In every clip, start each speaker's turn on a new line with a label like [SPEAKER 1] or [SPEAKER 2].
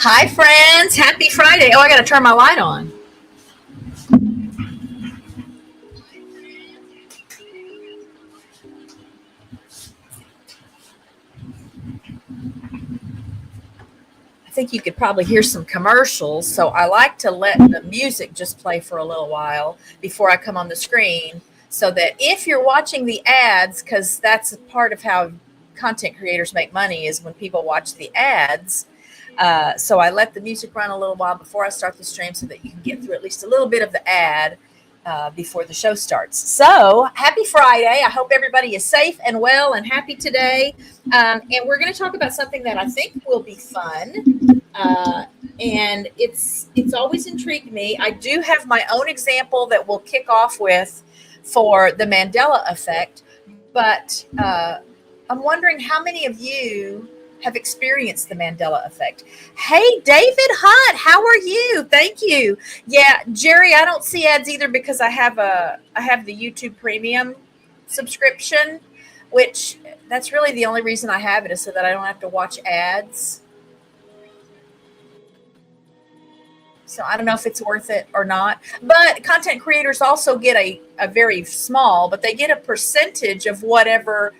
[SPEAKER 1] Hi, friends. Happy Friday. Oh, I got to turn my light on. I think you could probably hear some commercials. So I like to let the music just play for a little while before I come on the screen so that if you're watching the ads, because that's part of how content creators make money is when people watch the ads. So I let the music run a little while before I start the stream so that you can get through at least a little bit of the ad before the show starts. So happy Friday. I hope everybody is safe and well and happy today. And we're going to talk about something that I think will be fun. Uh, and it's always intrigued me. I do have my own example that we'll kick off with for the Mandela effect, but I'm wondering how many of you have experienced the Mandela effect. Hey, David Hunt, how are you? Thank you. Yeah, Jerry, I don't see ads either because I have the YouTube Premium subscription, which that's really the only reason I have it is so that I don't have to watch ads. So I don't know if it's worth it or not. But content creators also get a very small, but they get a percentage of whatever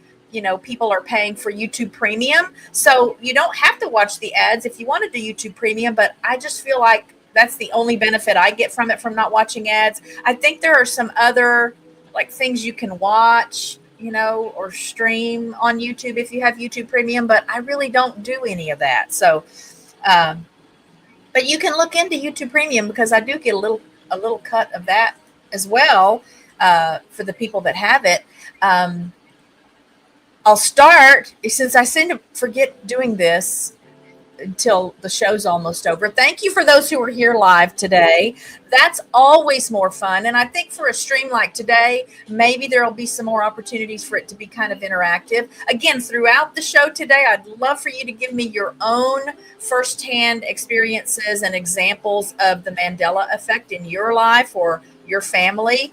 [SPEAKER 1] people are paying for YouTube Premium. So you don't have to watch the ads if you want to do YouTube Premium. But I just feel like that's the only benefit I get from it from not watching ads. I think there are some other like things you can watch, or stream on YouTube if you have YouTube Premium. But I really don't do any of that. So. Um, but you can look into YouTube Premium because I do get a little cut of that as well for the people that have it. I'll start since I seem to forget doing this until the show's almost over. Thank you for those who are here live today. That's always more fun. And I think for a stream like today, maybe there'll be some more opportunities for it to be kind of interactive. Again, throughout the show today, I'd love for you to give me your own firsthand experiences and examples of the Mandela effect in your life or your family.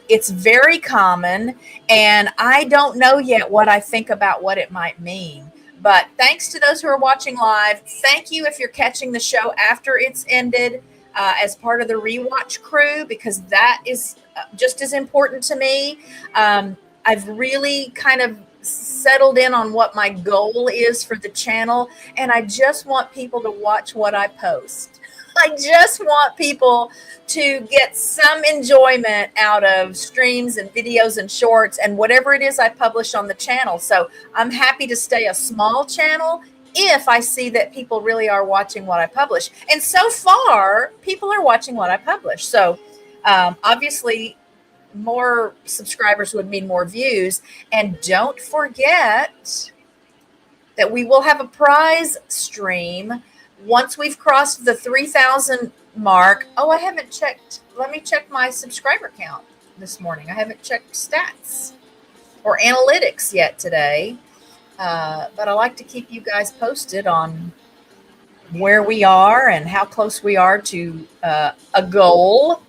[SPEAKER 1] It's very common, and I don't know yet what I think about what it might mean. But thanks to those who are watching live. Thank you if you're catching the show after it's ended as part of the rewatch crew, because that is just as important to me. I've really kind of settled in on what my goal is for the channel, and I just want people to watch what I post. I just want people to get some enjoyment out of streams and videos and shorts and whatever it is I publish on the channel. So I'm happy to stay a small channel if I see that people really are watching what I publish. And so far, people are watching what I publish. So obviously, more subscribers would mean more views. And don't forget that we will have a prize stream once we've crossed the 3,000 mark. Oh, I haven't checked. Let me check my subscriber count this morning. I haven't checked stats or analytics yet today. But I like to keep you guys posted on where we are and how close we are to a goal.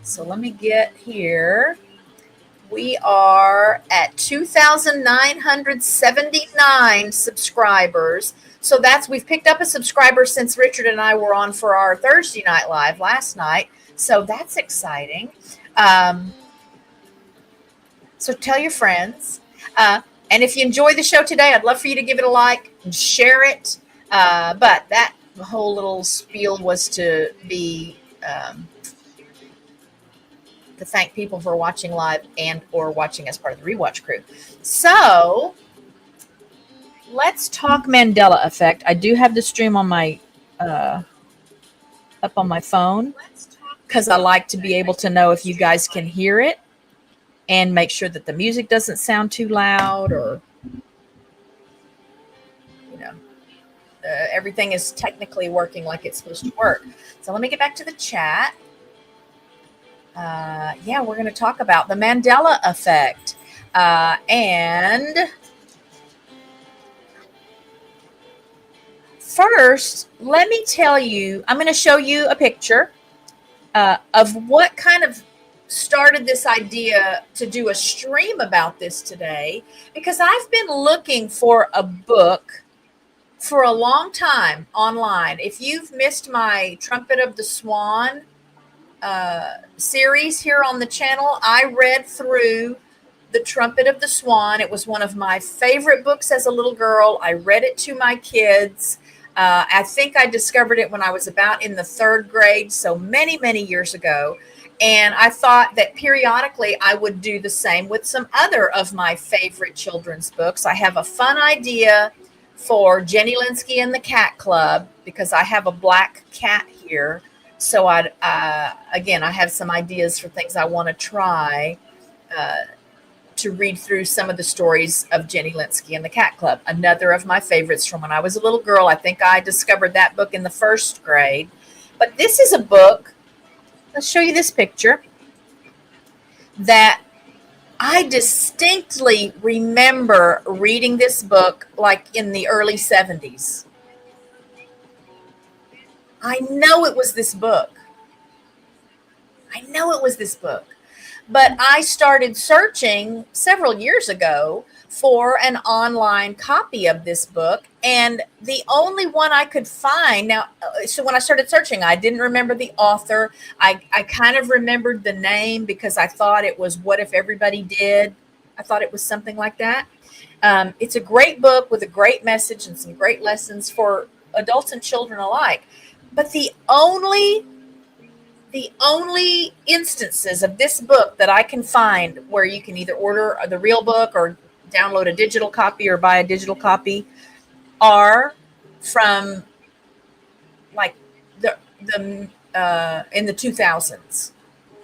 [SPEAKER 1] So let me get here. We are at 2,979 subscribers. So we've picked up a subscriber since Richard and I were on for our Thursday night live last night. So that's exciting. So tell your friends. And if you enjoy the show today, I'd love for you to give it a like and share it. But that whole little spiel was to be to thank people for watching live and or watching as part of the rewatch crew. So let's talk Mandela effect. I do have the stream on my up on my phone because I like to be able to know if you guys can hear it and make sure that the music doesn't sound too loud or everything is technically working like it's supposed to work. So let me get back to the chat. We're going to talk about the Mandela effect. And first, let me tell you, I'm going to show you a picture of what kind of started this idea to do a stream about this today, because I've been looking for a book for a long time online. If you've missed my Trumpet of the Swan series here on the channel, I read through The Trumpet of the Swan. It was one of my favorite books as a little girl. I read it to my kids. I think I discovered it when I was about in the third grade, so many, many years ago. And I thought that periodically I would do the same with some other of my favorite children's books. I have a fun idea for Jenny Linsky and the Cat Club because I have a black cat here. So again, I have some ideas for things I want to try to read through some of the stories of Jenny Linsky and the Cat Club. Another of my favorites from when I was a little girl. I think I discovered that book in the first grade. But this is a book. Let's show you this picture that I distinctly remember reading this book like in the early 70s. I know it was this book. I know it was this book. But I started searching several years ago for an online copy of this book. And the only one I could find now, so when I started searching, I didn't remember the author. I kind of remembered the name because I thought it was What If Everybody Did? I thought it was something like that. It's a great book with a great message and some great lessons for adults and children alike. But the only instances of this book that I can find where you can either order the real book or download a digital copy or buy a digital copy are from like the in the 2000s.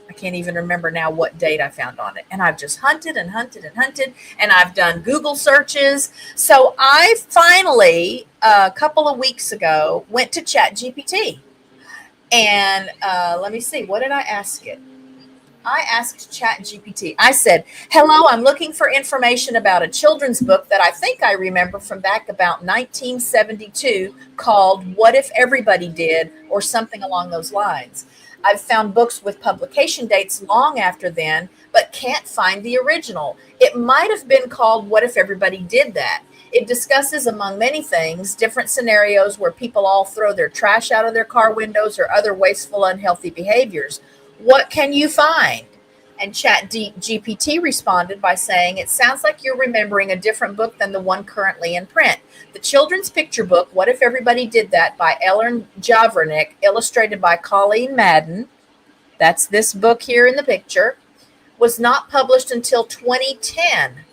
[SPEAKER 1] I can't even remember now what date I found on it. And I've just hunted and hunted and hunted, and I've done Google searches. So I finally, a couple of weeks ago, went to ChatGPT. And let me see, what did I ask it? I asked ChatGPT. I said, hello, I'm looking for information about a children's book that I think I remember from back about 1972 called What If Everybody Did, or something along those lines. I've found books with publication dates long after then, but can't find the original. It might have been called What If Everybody Did That? It discusses, among many things, different scenarios where people all throw their trash out of their car windows or other wasteful, unhealthy behaviors. What can you find? And ChatGPT responded by saying, it sounds like you're remembering a different book than the one currently in print. The children's picture book, What If Everybody Did That, by Ellen Javernick, illustrated by Colleen Madden, that's this book here in the picture, was not published until 2010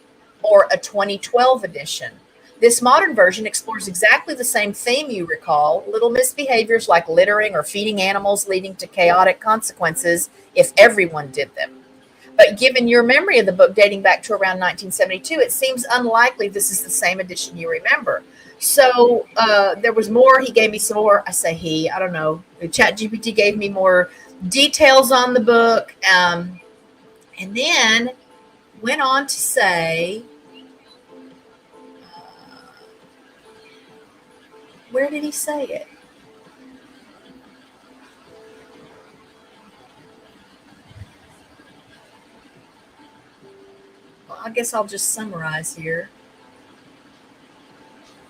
[SPEAKER 1] or a 2012 edition. This modern version explores exactly the same theme you recall, little misbehaviors like littering or feeding animals leading to chaotic consequences if everyone did them. But given your memory of the book dating back to around 1972, it seems unlikely this is the same edition you remember. So there was more. He gave me some more. I say he, I don't know. ChatGPT gave me more details on the book. And then went on to say, where did he say it? Well, I guess I'll just summarize here.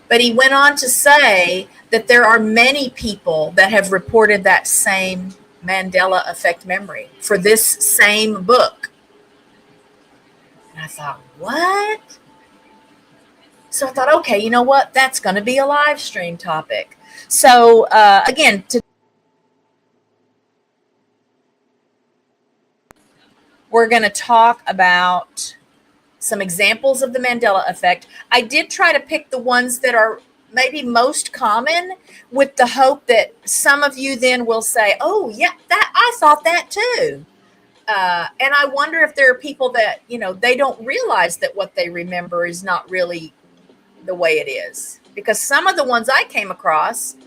[SPEAKER 1] But he went on to say that there are many people that have reported that same Mandela effect memory for this same book. And I thought, what? So I thought, okay, you know what? That's going to be a live stream topic. So again, we're going to talk about some examples of the Mandela effect. I did try to pick the ones that are maybe most common with the hope that some of you then will say, oh, yeah, that I thought that too. And I wonder if there are people that, you know, they don't realize that what they remember is not really the way it is. Because some of the ones I came across,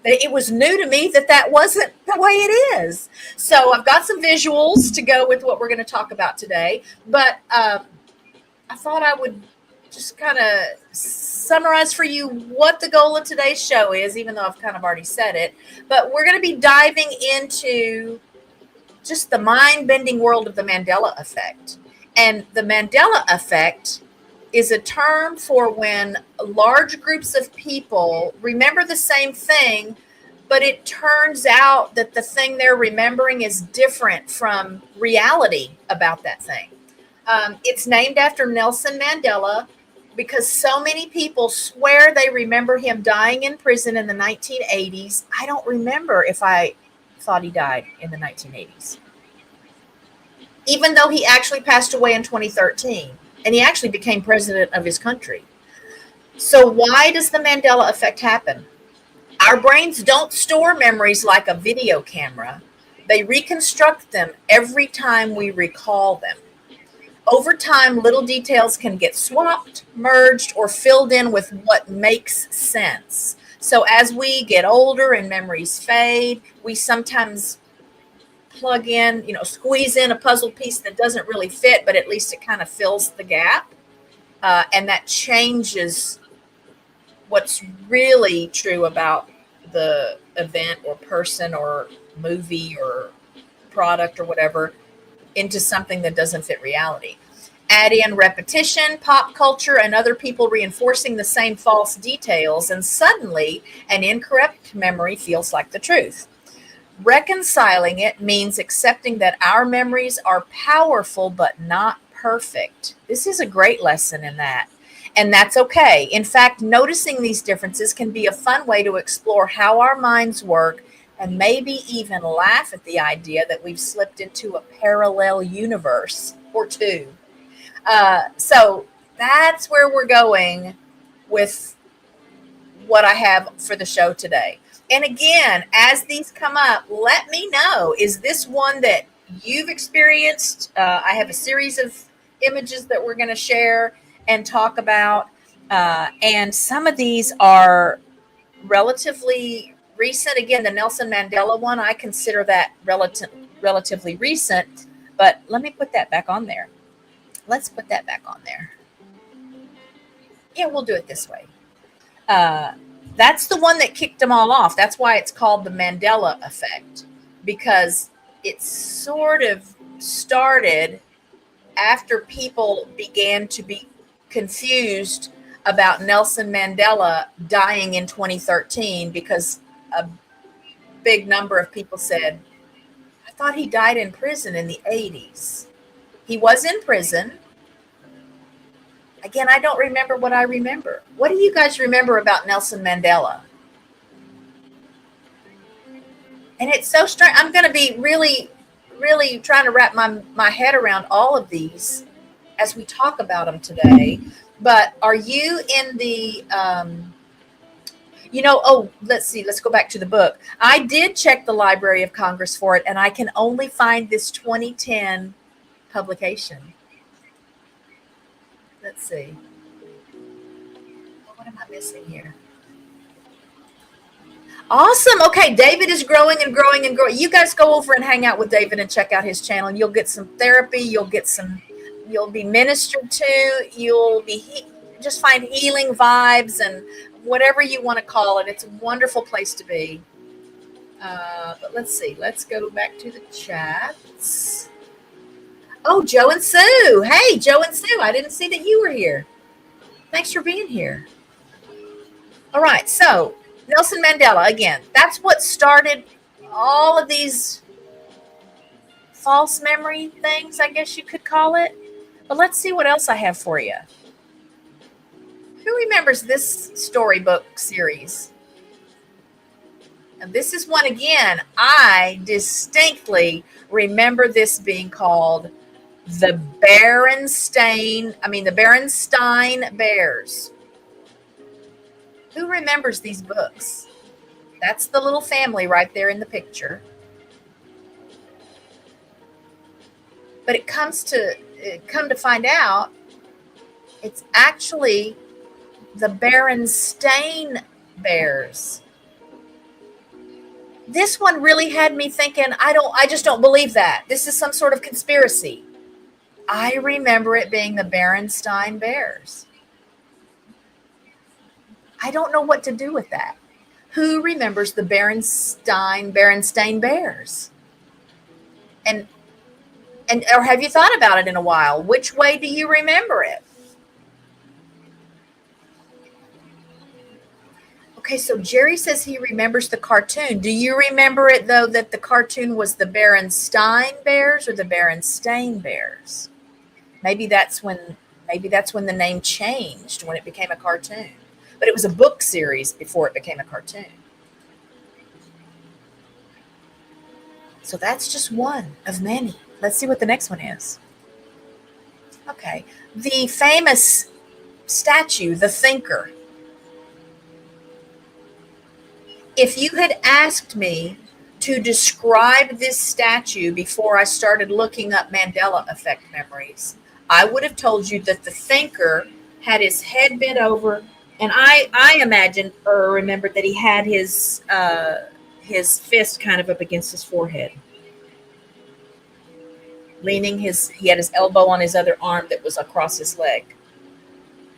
[SPEAKER 1] it was new to me that wasn't the way it is. So I've got some visuals to go with what we're going to talk about today. But I thought I would just kind of summarize for you what the goal of today's show is, even though I've kind of already said it. But we're going to be diving into just the mind-bending world of the Mandela effect. And the Mandela effect is a term for when large groups of people remember the same thing, but it turns out that the thing they're remembering is different from reality about that thing. It's named after Nelson Mandela because so many people swear they remember him dying in prison in the 1980s. I don't remember if I thought he died in the 1980s, even though he actually passed away in 2013 and he actually became president of his country. So, why does the Mandela effect happen? Our brains don't store memories like a video camera, they reconstruct them every time we recall them. Over time, little details can get swapped, merged, or filled in with what makes sense. So, as we get older and memories fade, we sometimes plug in, squeeze in a puzzle piece that doesn't really fit, but at least it kind of fills the gap. And that changes what's really true about the event or person or movie or product or whatever into something that doesn't fit reality. Add in repetition, pop culture, and other people reinforcing the same false details, and suddenly an incorrect memory feels like the truth. Reconciling it means accepting that our memories are powerful but not perfect. This is a great lesson in that. And that's okay. In fact, noticing these differences can be a fun way to explore how our minds work and maybe even laugh at the idea that we've slipped into a parallel universe or two. So that's where we're going with what I have for the show today. And again, as these come up, let me know. Is this one that you've experienced? I have a series of images that we're going to share and talk about. And some of these are relatively recent. Again, the Nelson Mandela one, I consider that relatively recent. But let me put that back on there. Let's put that back on there. Yeah, we'll do it this way. That's the one that kicked them all off. That's why it's called the Mandela effect, because it sort of started after people began to be confused about Nelson Mandela dying in 2013, because a big number of people said, I thought he died in prison in the 80s. He was in prison. Again, I don't remember what I remember. What do you guys remember about Nelson Mandela? And it's so strange. I'm going to be really, really trying to wrap my head around all of these as we talk about them today. But are you in the, let's see, let's go back to the book. I did check the Library of Congress for it, and I can only find this 2010 publication. Let's see. What am I missing here? Awesome. Okay, David is growing and growing and growing. You guys go over and hang out with David and check out his channel, and you'll get some therapy. You'll be ministered to. You'll be just find healing vibes and whatever you want to call it. It's a wonderful place to be. But let's see. Let's go back to the chats. Oh, Joe and Sue. Hey, Joe and Sue. I didn't see that you were here. Thanks for being here. All right. So Nelson Mandela, again, that's what started all of these false memory things, I guess you could call it. But let's see what else I have for you. Who remembers this storybook series? And this is one, again, I distinctly remember this being called the Berenstain Bears. Who remembers these books? That's the little family right there in the picture. But come to find out, it's actually the Berenstain Bears. This one really had me thinking, I just don't believe that. This is some sort of conspiracy. I remember it being the Berenstain Bears. I don't know what to do with that. Who remembers the Berenstain Bears? And or have you thought about it in a while? Which way do you remember it? Okay, so Jerry says he remembers the cartoon. Do you remember it though that the cartoon was the Berenstain Bears or the Berenstain Bears? Maybe that's when maybe that's when the name changed when it became a cartoon. But it was a book series before it became a cartoon. So that's just one of many. Let's see what the next one is. Okay. The famous statue, the thinker. If you had asked me to describe this statue before I started looking up Mandela effect memories, I would have told you that the thinker had his head bent over, and I imagined or remembered that he had his fist kind of up against his forehead, leaning he had his elbow on his other arm that was across his leg.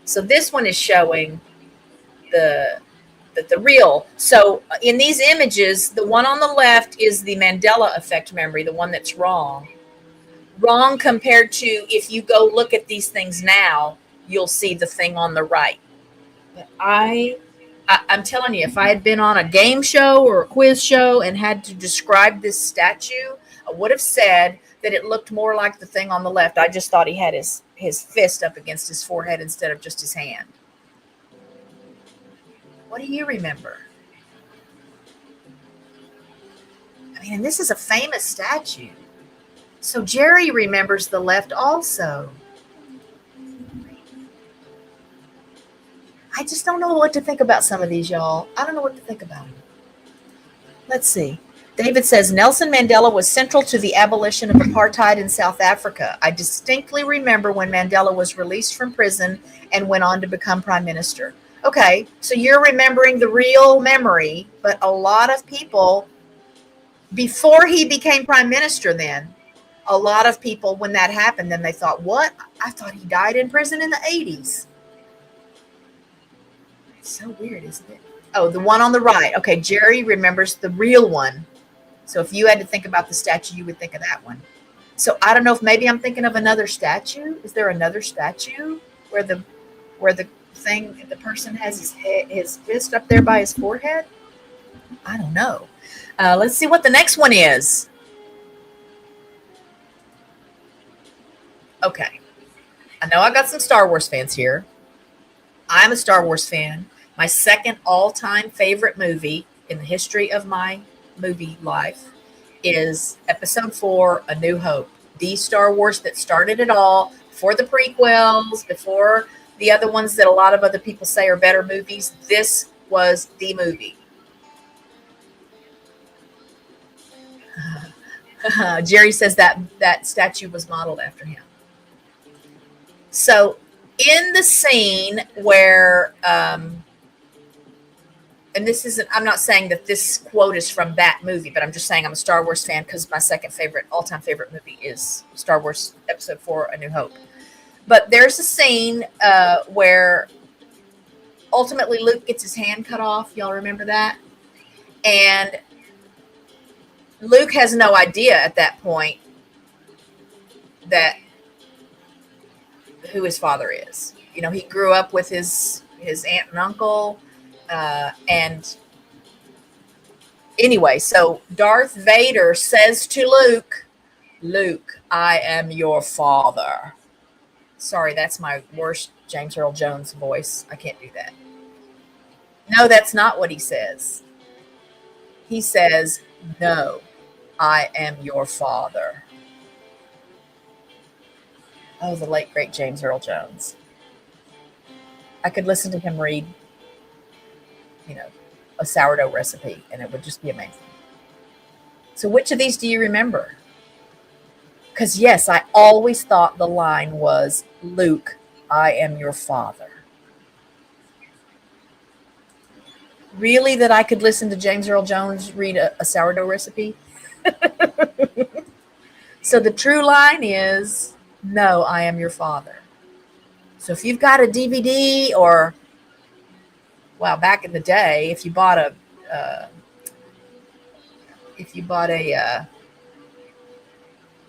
[SPEAKER 1] So this one is showing the the real. So in these images, the one on the left is the Mandela effect memory, the one that's wrong. Wrong compared to if you go look at these things now, you'll see the thing on the right. But I'm telling you, if I had been on a game show or a quiz show and had to describe this statue, I would have said that it looked more like the thing on the left. I just thought he had his fist up against his forehead instead of just his hand. What do you remember? I mean, and this is a famous statue. So Jerry remembers the left also. I just don't know what to think about some of these, y'all. I don't know what to think about them. Let's see. David says, Nelson Mandela was central to the abolition of apartheid in South Africa. I distinctly remember when Mandela was released from prison and went on to become prime minister. Okay, so you're remembering the real memory, but a lot of people, before he became prime minister then, a lot of people, when that happened, then they thought, what? I thought he died in prison in the 80s. It's so weird, isn't it? Oh, the one on the right. Okay, Jerry remembers the real one. So if you had to think about the statue, you would think of that one. So I don't know if maybe I'm thinking of another statue. Is there another statue where the thing, the person has his fist up there by his forehead? I don't know. Let's see what the next one is. Okay. I know I got some Star Wars fans here. I'm a Star Wars fan. My second all-time favorite movie in the history of my movie life is Episode 4, A New Hope. The Star Wars that started it all, before the prequels, before the other ones that a lot of other people say are better movies. This was the movie. Jerry says that statue was modeled after him. So in the scene where, and this isn't, I'm not saying that this quote is from that movie, but I'm just saying I'm a Star Wars fan because my second favorite, all-time favorite movie is Star Wars Episode 4, A New Hope. But there's a scene where ultimately Luke gets his hand cut off. Y'all remember that? And Luke has no idea at that point that who his father is. You know, he grew up with his aunt and uncle. And anyway, so Darth Vader says to Luke, Luke, I am your father. Sorry, that's my worst James Earl Jones voice. I can't do that. No, that's not what he says. He says, no, I am your father. Oh, the late, great James Earl Jones. I could listen to him read, you know, a sourdough recipe, and it would just be amazing. So which of these do you remember? Because, yes, I always thought the line was, Luke, I am your father. Really, that I could listen to James Earl Jones read a sourdough recipe? So the true line is, no, I am your father. So if you've got a DVD or, well, back in the day, if you bought a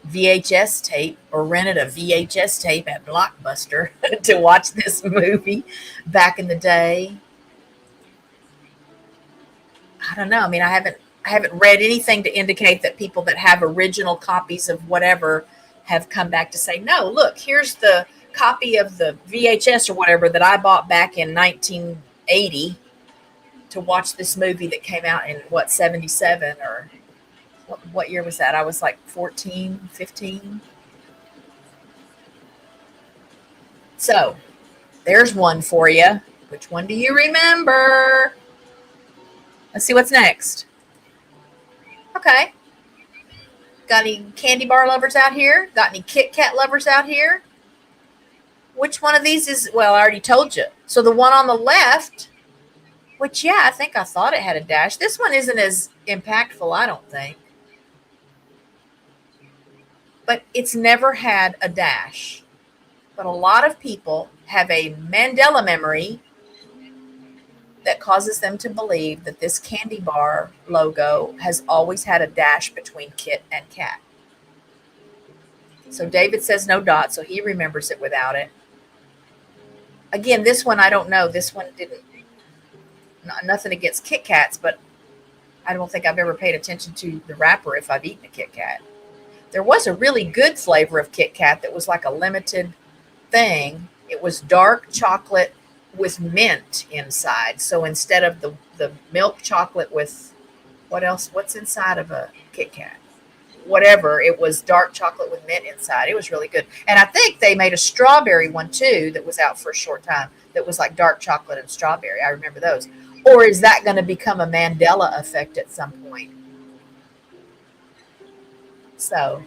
[SPEAKER 1] VHS tape or rented a VHS tape at Blockbuster to watch this movie back in the day, I don't know. I mean, I haven't read anything to indicate that people that have original copies of whatever have come back to say, no, look, here's the copy of the VHS or whatever that I bought back in 1980 to watch this movie that came out in what, 77 or what year was that? I was like 14, 15. So there's one for you. Which one do you remember? Let's see what's next. Okay. Got any candy bar lovers out here? Got any Kit Kat lovers out here? Which one of these is, well, I already told you. So the one on the left, which, yeah, I think I thought it had a dash. This one isn't as impactful, I don't think. But it's never had a dash. But a lot of people have a Mandela memory that causes them to believe that this candy bar logo has always had a dash between Kit and Kat. So David says no dot, so he remembers it without it. Again, this one I don't know. This one didn't, nothing against Kit Kats, but I don't think I've ever paid attention to the wrapper if I've eaten a Kit Kat. There was a really good flavor of Kit Kat that was like a limited thing. It was dark chocolate with mint inside. So instead of the milk chocolate with what else? What's inside of a Kit Kat? Whatever. It was dark chocolate with mint inside. It was really good. And I think they made a strawberry one too that was out for a short time that was like dark chocolate and strawberry. I remember those. Or is that going to become a Mandela effect at some point? So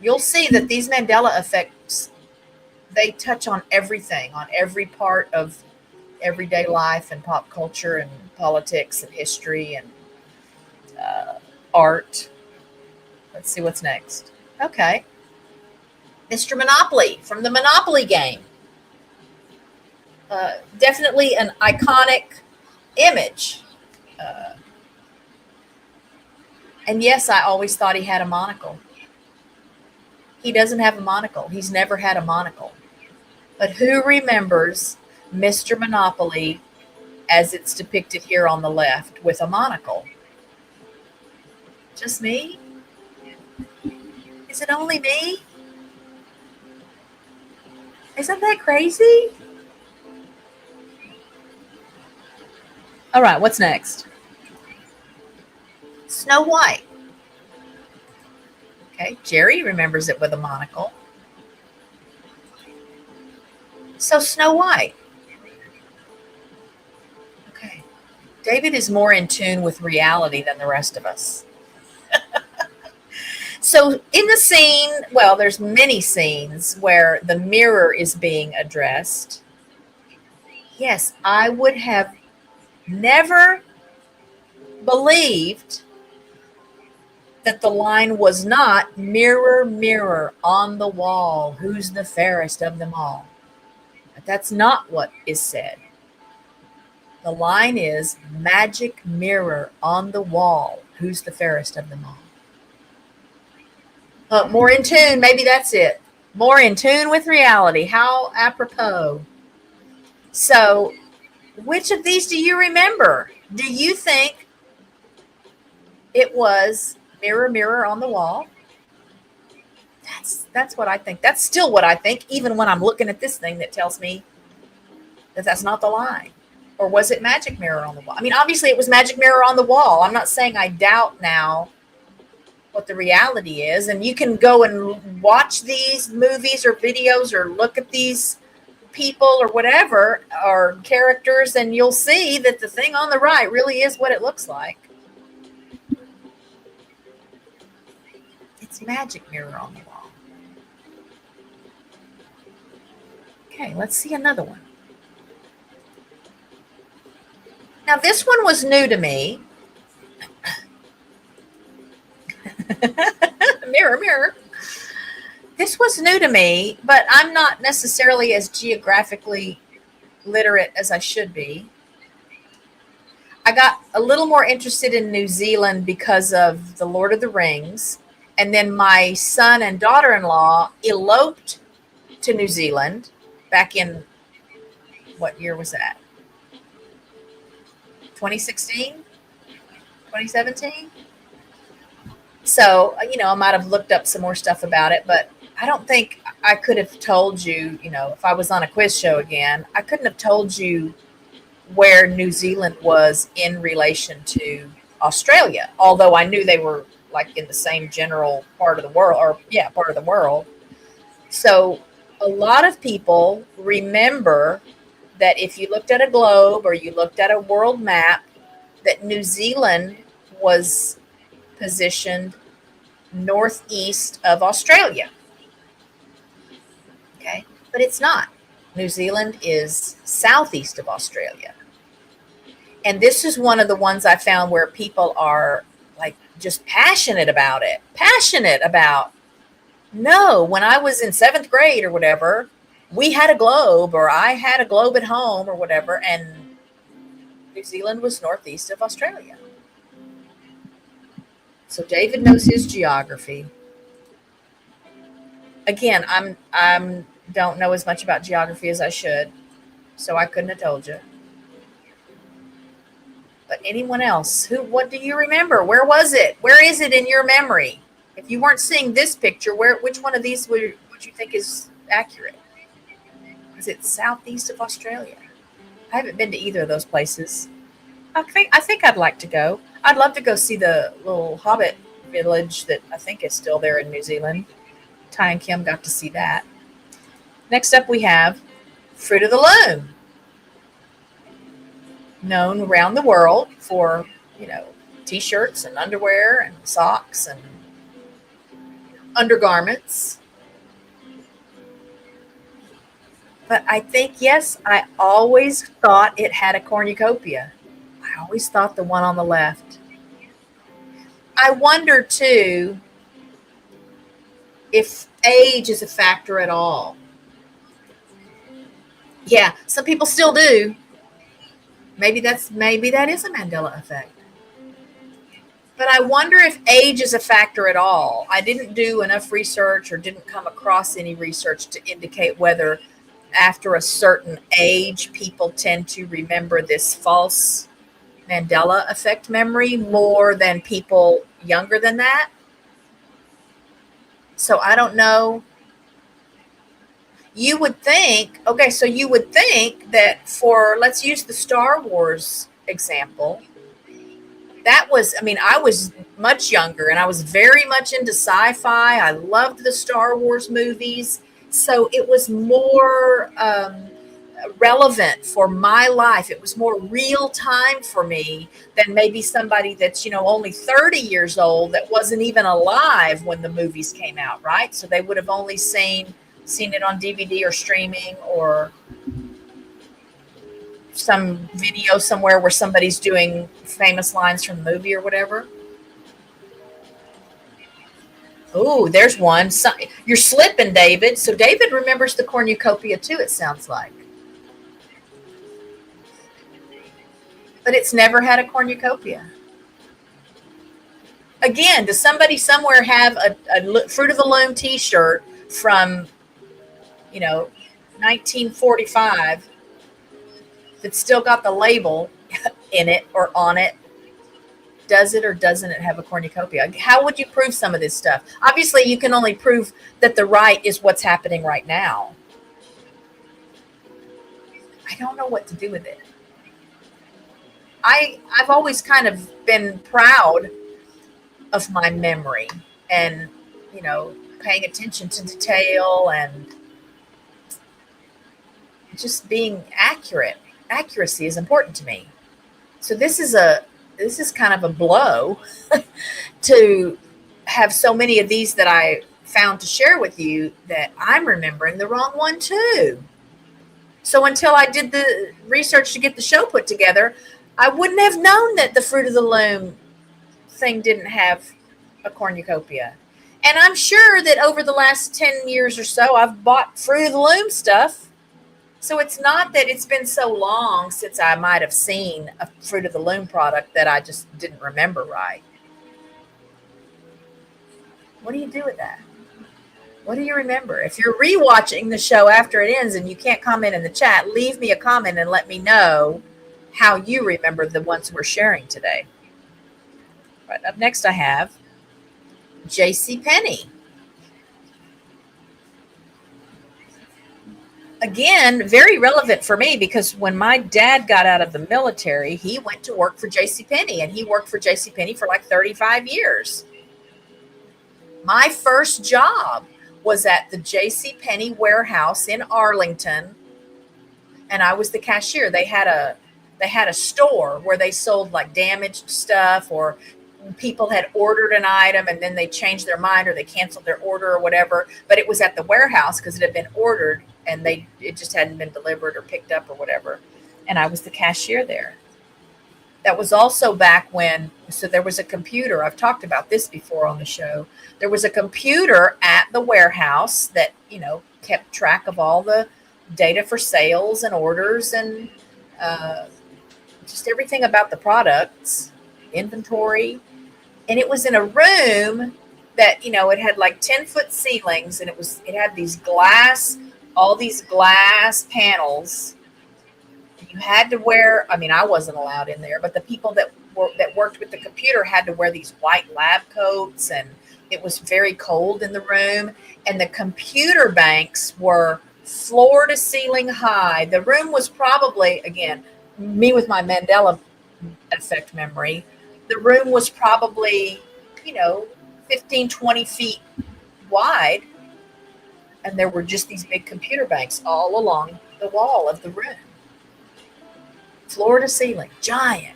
[SPEAKER 1] you'll see that these Mandela effects, they touch on everything, on every part of everyday life and pop culture and politics and history and art. Let's see what's next. Okay. Mr. Monopoly from the Monopoly game. Definitely an iconic image. And yes, I always thought he had a monocle. He doesn't have a monocle. He's never had a monocle. But who remembers Mr. Monopoly as it's depicted here on the left with a monocle? Just me? Is it only me? Isn't that crazy? All right, what's next? Snow White. Okay, Jerry remembers it with a monocle. So Snow White. Okay. David is more in tune with reality than the rest of us. So in the scene, well, there's many scenes where the mirror is being addressed. Yes, I would have never believed that the line was not mirror, mirror on the wall, who's the fairest of them all. But that's not what is said. The line is magic mirror on the wall, who's the fairest of them all. More in tune, maybe that's it. More in tune with reality. How apropos. So, which of these do you remember? Do you think it was mirror, mirror on the wall? That's what I think. That's still what I think, even when I'm looking at this thing that tells me that that's not the line. Or was it magic mirror on the wall? I mean, obviously it was magic mirror on the wall. I'm not saying I doubt now what the reality is. And you can go and watch these movies or videos or look at these people or whatever, or characters, and you'll see that the thing on the right really is what it looks like. It's magic mirror on the wall. Okay, let's see another one. Now, this one was new to me. Mirror, mirror. This was new to me, but I'm not necessarily as geographically literate as I should be. I got a little more interested in New Zealand because of The Lord of the Rings. And then my son and daughter-in-law eloped to New Zealand back in, what year was that? 2016? 2017. So, I might have looked up some more stuff about it, but I don't think I could have told you, if I was on a quiz show again, I couldn't have told you where New Zealand was in relation to Australia, although I knew they were like in the same general part of the world, or yeah, part of the world. So a lot of people remember that if you looked at a globe or you looked at a world map, that New Zealand was positioned northeast of Australia. Okay, but it's not. New Zealand is southeast of Australia. And this is one of the ones I found where people are like just passionate about it. Passionate about, no, when I was in seventh grade or whatever, we had a globe, or I had a globe at home or whatever, and New Zealand was northeast of Australia. So David knows his geography. Again, I'm don't know as much about geography as I should, so I couldn't have told you. But anyone else, what do you remember? Where was it? Where is it in your memory? If you weren't seeing this picture, which one of these would you think is accurate? Is it southeast of Australia? I haven't been to either of those places. I think I'd like to go. I'd love to go see the little Hobbit village that I think is still there in New Zealand. Ty and Kim got to see that. Next up, we have Fruit of the Loom, known around the world for, t-shirts and underwear and socks and undergarments. But I think, yes, I always thought it had a cornucopia. I always thought the one on the left. I wonder, too, if age is a factor at all. Yeah, some people still do. Maybe that is a Mandela effect. But I wonder if age is a factor at all. I didn't do enough research or didn't come across any research to indicate whether after a certain age people tend to remember this false Mandela effect memory more than people younger than that. So I don't know. You would think that let's use the Star Wars example. I was much younger and I was very much into sci-fi. I loved the Star Wars movies. So it was more relevant for my life. It was more real time for me than maybe somebody that's, only 30 years old that wasn't even alive when the movies came out, right? So they would have only seen it on DVD or streaming or some video somewhere where somebody's doing famous lines from the movie or whatever. Oh, there's one. You're slipping, David. So David remembers the cornucopia too, it sounds like. But it's never had a cornucopia. Again, does somebody somewhere have a Fruit of the Loom t-shirt from 1945 that's still got the label in it or on it? Does it or doesn't it have a cornucopia? How would you prove some of this stuff? Obviously, you can only prove that the right is what's happening right now. I don't know what to do with it. I've always kind of been proud of my memory and, paying attention to detail and just being accurate. Accuracy is important to me. So this is kind of a blow to have so many of these that I found to share with you that I'm remembering the wrong one too. So until I did the research to get the show put together, I wouldn't have known that the Fruit of the Loom thing didn't have a cornucopia. And I'm sure that over the last 10 years or so, I've bought Fruit of the Loom stuff. So it's not that it's been so long since I might have seen a Fruit of the Loom product that I just didn't remember right. What do you do with that? What do you remember? If you're rewatching the show after it ends and you can't comment in the chat, leave me a comment and let me know how you remember the ones we're sharing today. Right up next, I have J.C. Penney. Again, very relevant for me because when my dad got out of the military, he went to work for J.C. Penney, and he worked for J.C. Penney for like 35 years. My first job was at the J.C. Penney warehouse in Arlington, and I was the cashier. They had a store where they sold like damaged stuff, or people had ordered an item and then they changed their mind or they canceled their order or whatever, but it was at the warehouse because it had been ordered and it just hadn't been delivered or picked up or whatever. And I was the cashier there. That was also back when, so there was a computer. I've talked about this before on the show. There was a computer at the warehouse that, kept track of all the data for sales and orders and uh, just everything about the products, inventory. And it was in a room that, it had like 10-foot ceilings, and it had all these glass panels. You had to wear, I mean, I wasn't allowed in there, but the people that worked with the computer had to wear these white lab coats, and it was very cold in the room. And the computer banks were floor to ceiling high. The room was probably, again, me with my Mandela effect memory, the room was probably, 15, 20 feet wide. And there were just these big computer banks all along the wall of the room. Floor to ceiling, giant.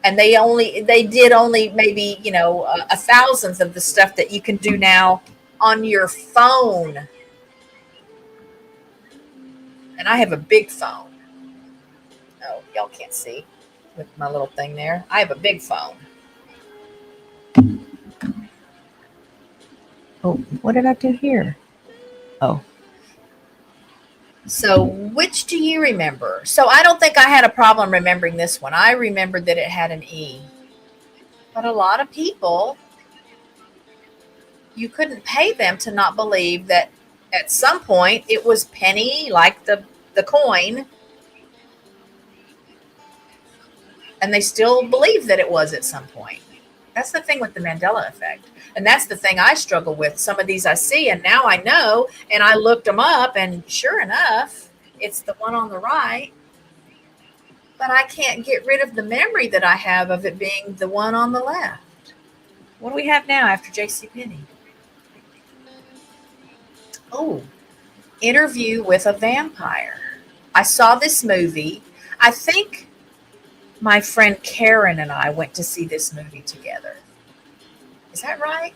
[SPEAKER 1] And they did only maybe, a thousandth of the stuff that you can do now on your phone. And I have a big phone. Oh, y'all can't see with my little thing there. I have a big phone. Oh, what did I do here? Oh. So, which do you remember? So, I don't think I had a problem remembering this one. I remembered that it had an E. But a lot of people, you couldn't pay them to not believe that at some point it was penny, like the coin, and they still believe that it was at some point. That's the thing with the Mandela effect. And that's the thing I struggle with. Some of these I see, and now I know, and I looked them up, and sure enough, it's the one on the right. But I can't get rid of the memory that I have of it being the one on the left. What do we have now after J.C. Penney? Oh, Interview with a Vampire. I saw this movie. I think my friend Karen and I went to see this movie together. Is that right?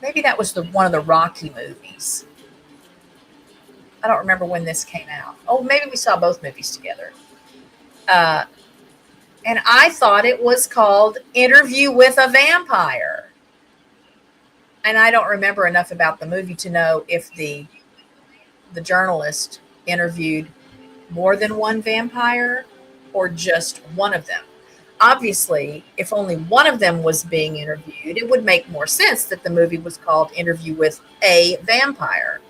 [SPEAKER 1] Maybe that was one of the Rocky movies. I don't remember when this came out. Oh, maybe we saw both movies together. And I thought it was called Interview with a Vampire. And I don't remember enough about the movie to know if the journalist interviewed more than one vampire or just one of them. Obviously, if only one of them was being interviewed, it would make more sense that the movie was called Interview with a Vampire.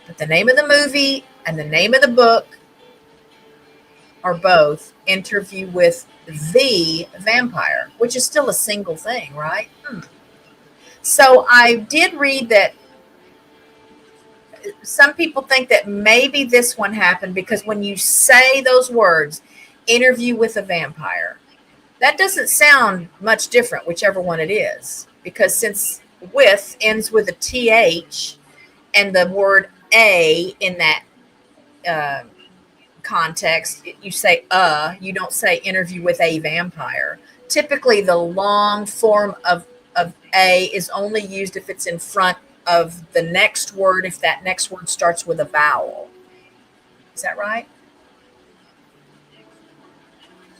[SPEAKER 1] But the name of the movie and the name of the book are both Interview with the Vampire, which is still a single thing, right? So I did read that some people think that maybe this one happened because when you say those words, Interview with a Vampire, that doesn't sound much different, whichever one it is, because since with ends with a TH and the word a in that context, you say you don't say Interview with a Vampire. Typically, the long form of a is only used if it's in front of the next word, if that next word starts with a vowel. Is that right?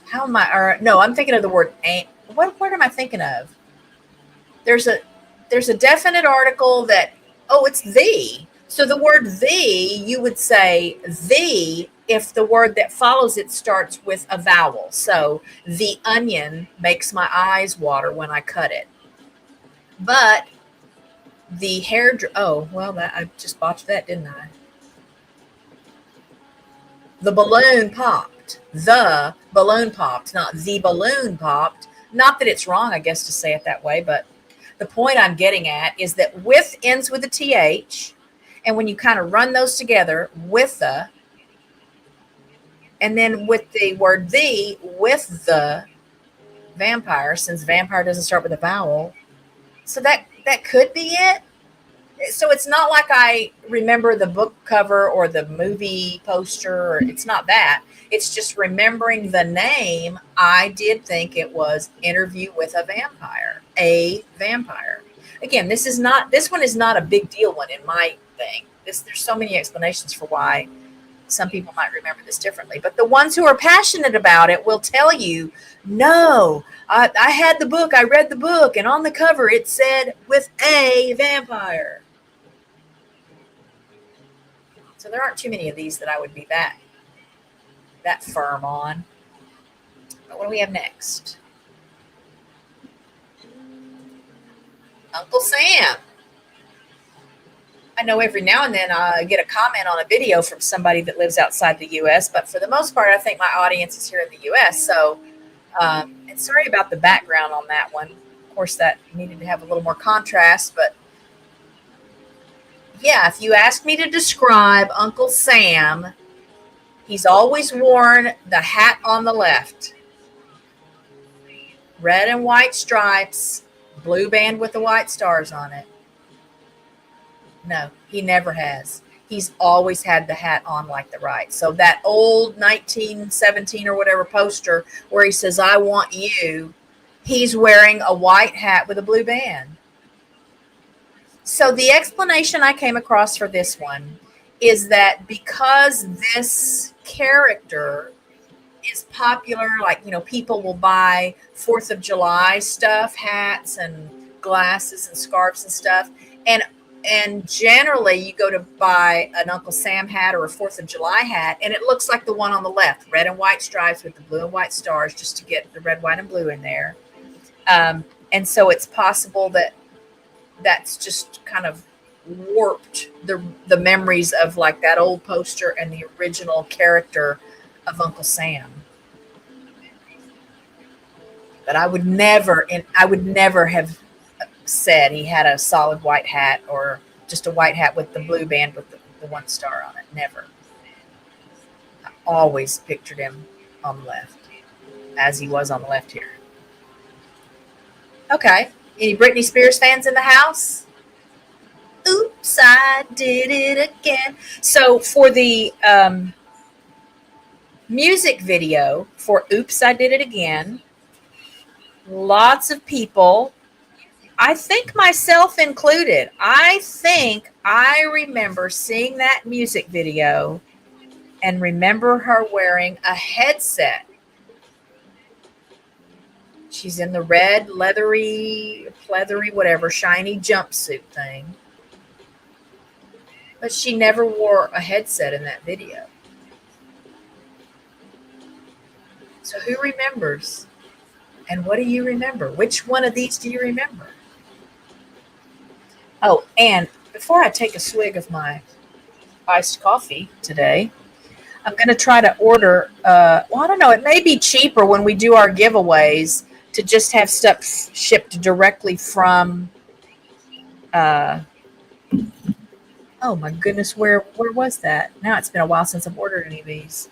[SPEAKER 1] How am I? Or no, I'm thinking of the word. What word am I thinking of? There's a definite article that. Oh, it's the. So the word the, you would say the if the word that follows it starts with a vowel. So the onion makes my eyes water when I cut it. But the hair. Oh well, that I just botched that, didn't I? The balloon popped. The balloon popped, not the balloon popped. Not that it's wrong, I guess, to say it that way, but the point I'm getting at is that with ends with a th, and when you kind of run those together with the, and then with the word the with the vampire, since vampire doesn't start with a vowel, so that could be it. So it's not like I remember the book cover or the movie poster, or it's not that. It's just remembering the name. I did think it was Interview with a Vampire, a vampire. Again, this one is not a big deal one in my thing. There's so many explanations for why some people might remember this differently, but the ones who are passionate about it will tell you, no, I had the book, I read the book, and on the cover it said with a vampire. So there aren't too many of these that I would be that firm on. But what do we have next? Uncle Sam. I know every now and then I get a comment on a video from somebody that lives outside the U.S., but for the most part, I think my audience is here in the U.S. So, and sorry about the background on that one. Of course, that needed to have a little more contrast, but yeah, if you ask me to describe Uncle Sam, he's always worn the hat on the left. Red and white stripes, blue band with the white stars on it. No, he never has. He's always had the hat on like the right. So that old 1917 or whatever poster where he says, I want you, he's wearing a white hat with a blue band. So the explanation I came across for this one is that because this character is popular, like, people will buy 4th of July stuff, hats and glasses and scarves and stuff. And generally you go to buy an Uncle Sam hat or a 4th of July hat, and it looks like the one on the left, red and white stripes with the blue and white stars, just to get the red, white, and blue in there. And so it's possible that that's just kind of warped the memories of like that old poster and the original character of Uncle Sam. But I would never have said he had a solid white hat or just a white hat with the blue band with the one star on it. Never. I always pictured him on the left, as he was on the left here. Okay. Any Britney Spears fans in the house? Oops, I did it again. So for the music video for Oops, I Did It Again, lots of people, I think myself included, I think I remember seeing that music video and remember her wearing a headset. She's in the red, leathery, whatever, shiny jumpsuit thing. But she never wore a headset in that video. So who remembers? And what do you remember? Which one of these do you remember? Oh, and before I take a swig of my iced coffee today, I'm going to try to order, I don't know, it may be cheaper when we do our giveaways to just have stuff shipped directly from, oh my goodness, where was that? Now it's been a while since I've ordered any of these.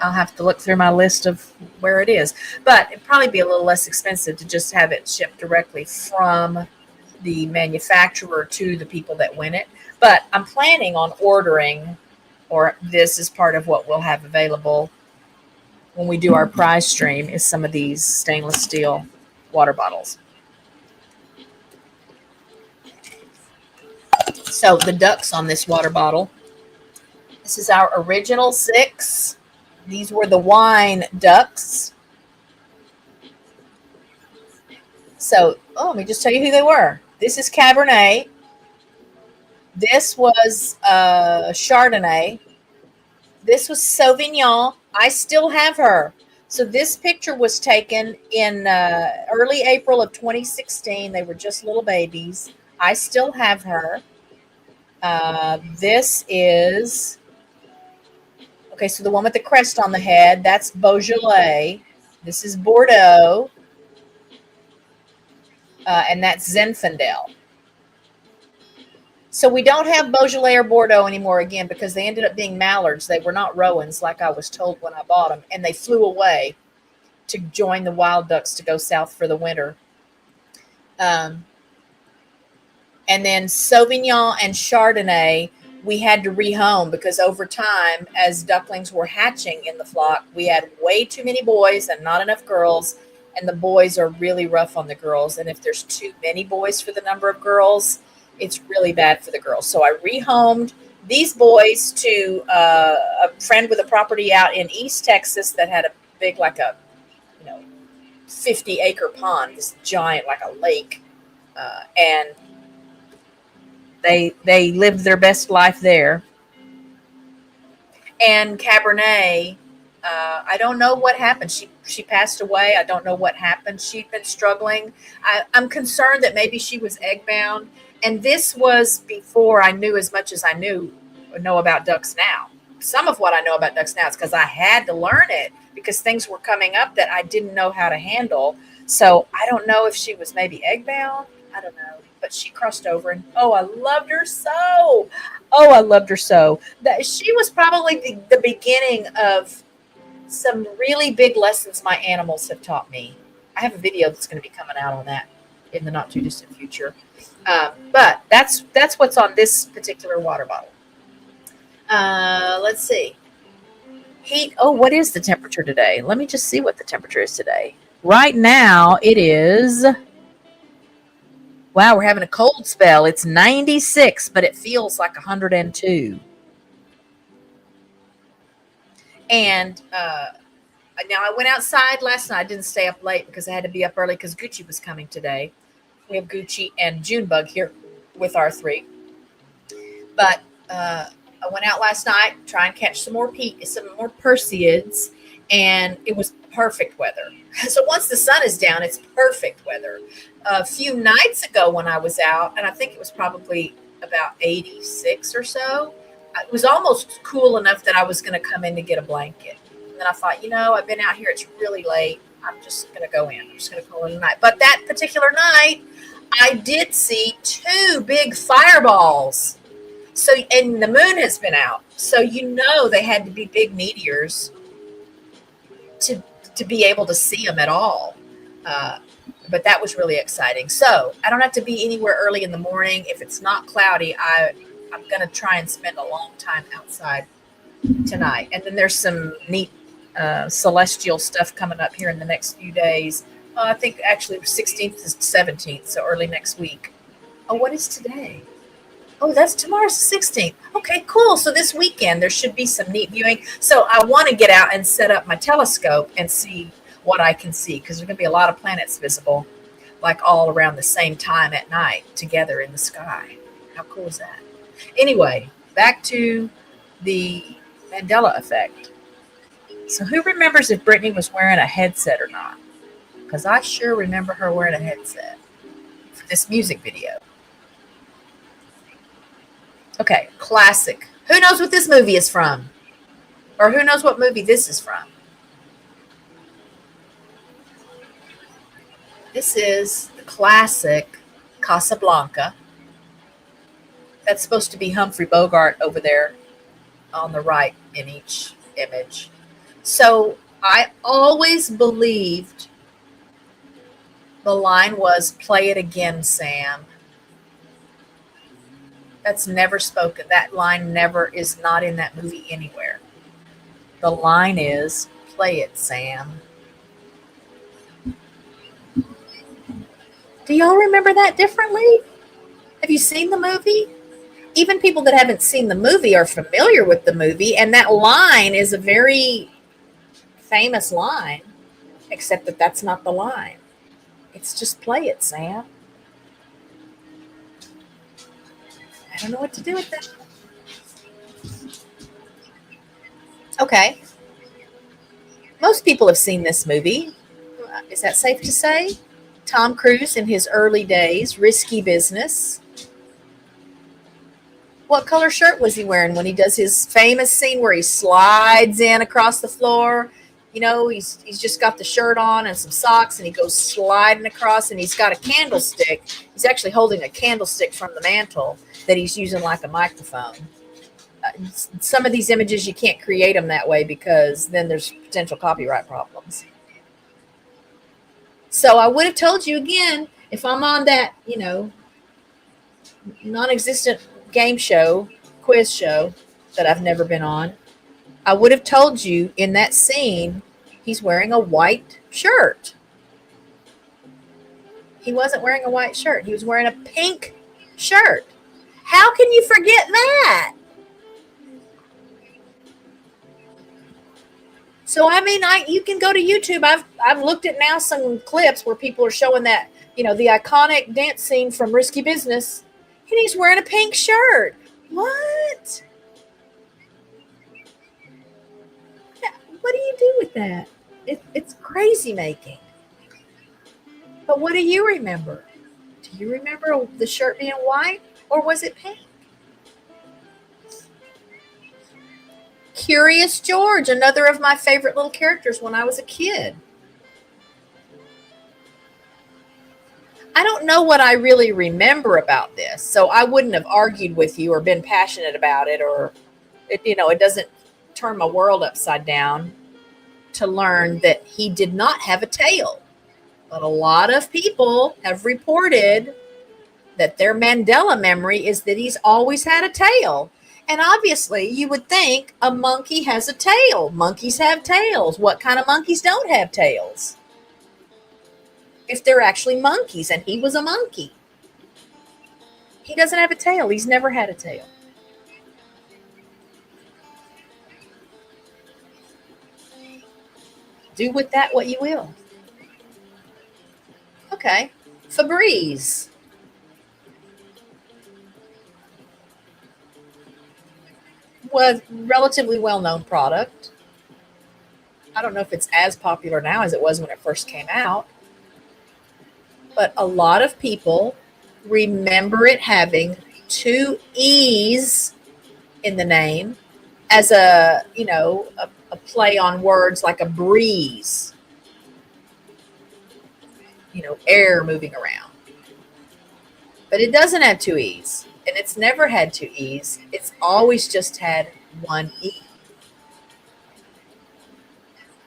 [SPEAKER 1] I'll have to look through my list of where it is. But it'd probably be a little less expensive to just have it shipped directly from the manufacturer to the people that win it. But I'm planning on ordering, or this is part of what we'll have available when we do our prize stream, is some of these stainless steel water bottles. So the ducks on this water bottle, this is our original 6. These were the wine ducks. So, let me just tell you who they were. This is Cabernet. This was Chardonnay. This was Sauvignon. I still have her. So this picture was taken in early April of 2016. They were just little babies. I still have her. This is Okay, so the one with the crest on the head, that's Beaujolais. This is Bordeaux, and that's Zinfandel. So we don't have Beaujolais or Bordeaux anymore again because they ended up being mallards. They were not Rowans like I was told when I bought them, and they flew away to join the wild ducks to go south for the winter. Um, and then Sauvignon and Chardonnay, we had to rehome because over time, as ducklings were hatching in the flock, we had way too many boys and not enough girls. And the boys are really rough on the girls. And if there's too many boys for the number of girls, it's really bad for the girls. So I rehomed these boys to a friend with a property out in East Texas that had a big, like a, you know, 50-acre pond, this giant, like a lake. And they lived their best life there. And Cabernet, I don't know what happened. She passed away. I don't know what happened. She'd been struggling. I'm concerned that maybe she was egg bound. And this was before I knew as much as I know about ducks now. Some of what I know about ducks now is because I had to learn it because things were coming up that I didn't know how to handle. So I don't know if she was maybe egg bound. I don't know. But she crossed over, and oh, I loved her so. Oh, I loved her so. That she was probably the beginning of some really big lessons my animals have taught me. I have a video that's going to be coming out on that in the not too distant future. But that's what's on this particular water bottle. Let's see. Heat. Oh, what is the temperature today? Let me just see what the temperature is today. Right now, it is. Wow, we're having a cold spell. It's 96, but it feels like 102. And now I went outside last night. I didn't stay up late because I had to be up early because Gucci was coming today. We have Gucci and Junebug here with our three. But I went out last night, try and catch some more Perseids, and it was perfect weather. So once the sun is down, it's perfect weather. A few nights ago when I was out, and I think it was probably about 86 or so, it was almost cool enough that I was going to come in to get a blanket. And then I thought, I've been out here. It's really late. I'm just going to go in. I'm just going to call it a night. But that particular night, I did see 2 big fireballs. So, and the moon has been out. So, they had to be big meteors to be able to see them at all. But that was really exciting. So I don't have to be anywhere early in the morning. If it's not cloudy, I'm going to try and spend a long time outside tonight. And then there's some neat celestial stuff coming up here in the next few days. I think actually 16th to 17th, so early next week. Oh, what is today? Oh, that's tomorrow's 16th. Okay, cool. So this weekend there should be some neat viewing. So I want to get out and set up my telescope and see what I can see because there's going to be a lot of planets visible, like all around the same time at night together in the sky. How cool is that? Anyway, back to the Mandela effect. So who remembers if Brittany was wearing a headset or not? Because I sure remember her wearing a headset for this music video. Okay, classic. Who knows what this movie is from? Or who knows what movie this is from? This is the classic Casablanca. That's supposed to be Humphrey Bogart over there on the right in each image. So I always believed the line was, "Play it again, Sam." That's never spoken. That line is not in that movie anywhere. The line is, "Play it, Sam." Do y'all remember that differently? Have you seen the movie? Even people that haven't seen the movie are familiar with the movie, and that line is a very famous line, except that that's not the line. It's just, "Play it, Sam." I don't know what to do with that. Okay. Most people have seen this movie. Is that safe to say? Tom Cruise in his early days, Risky Business. What color shirt was he wearing when he does his famous scene where he slides in across the floor? You know, he's just got the shirt on and some socks, and he goes sliding across, and he's got a candlestick. He's actually holding a candlestick from the mantle that he's using like a microphone. Some of these images you can't create them that way because then there's potential copyright problems. So I would have told you again if I'm on that, non-existent game show, quiz show that I've never been on. I would have told you in that scene he's wearing a white shirt. He wasn't wearing a white shirt. He was wearing a pink shirt. How can you forget that? So you can go to YouTube. I've looked at now some clips where people are showing that, the iconic dance scene from Risky Business, and he's wearing a pink shirt. What? What do you do with that? It's crazy making. But what do you remember? Do you remember the shirt being white, or was it pink? Curious George, another of my favorite little characters when I was a kid. I don't know what I really remember about this, so I wouldn't have argued with you or been passionate about it, or it doesn't turn my world upside down to learn that he did not have a tail. But a lot of people have reported that their Mandela memory is that he's always had a tail. And obviously, you would think a monkey has a tail. Monkeys have tails. What kind of monkeys don't have tails? If they're actually monkeys, and he was a monkey. He doesn't have a tail. He's never had a tail. Do with that what you will. Okay. Febreze. Was relatively well-known product. I don't know if it's as popular now as it was when it first came out, but a lot of people remember it having two E's in the name as a play on words like a breeze, air moving around. But it doesn't have two E's. And it's never had two E's. It's always just had one E.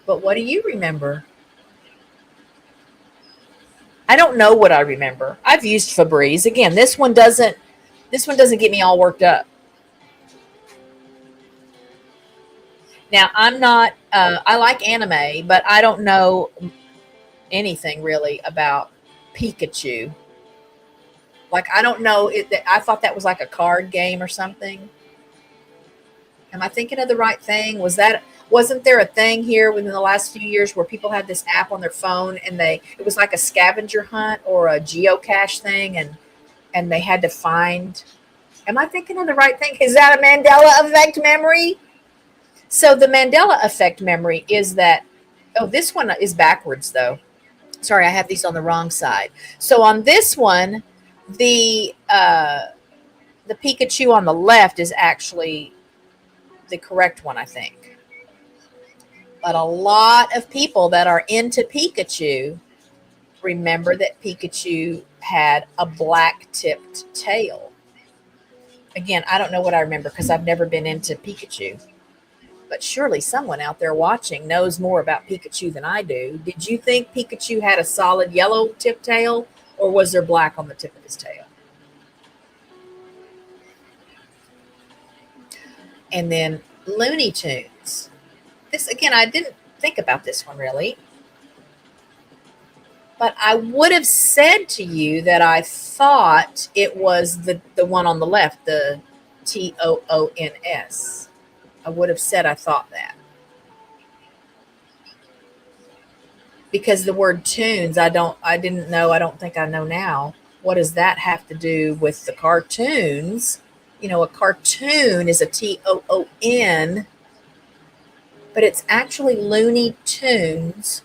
[SPEAKER 1] But what do you remember? I don't know what I remember. I've used Febreze. Again, this one doesn't get me all worked up. Now, I'm not I like anime, but I don't know anything really about Pikachu. Like, I don't know. I thought that was like a card game or something. Am I thinking of the right thing? Wasn't there a thing here within the last few years where people had this app on their phone and it was like a scavenger hunt or a geocache thing, and they had to find. Am I thinking of the right thing? Is that a Mandela effect memory? So the Mandela effect memory is that. Oh, this one is backwards though. Sorry, I have these on the wrong side. So on this one, the Pikachu on the left is actually the correct one, I think. But a lot of people that are into Pikachu remember that Pikachu had a black tipped tail. Again, I don't know what I remember because I've never been into Pikachu. But surely someone out there watching knows more about Pikachu than I do. Did you think Pikachu had a solid yellow tip tail, or was there black on the tip of his tail? And then Looney Tunes. This, again, I didn't think about this one really. But I would have said to you that I thought it was the one on the left, the TOONS. I would have said I thought that. Because the word tunes, I didn't know, I don't think I know now. What does that have to do with the cartoons? A cartoon is a TOON, but it's actually Looney Tunes,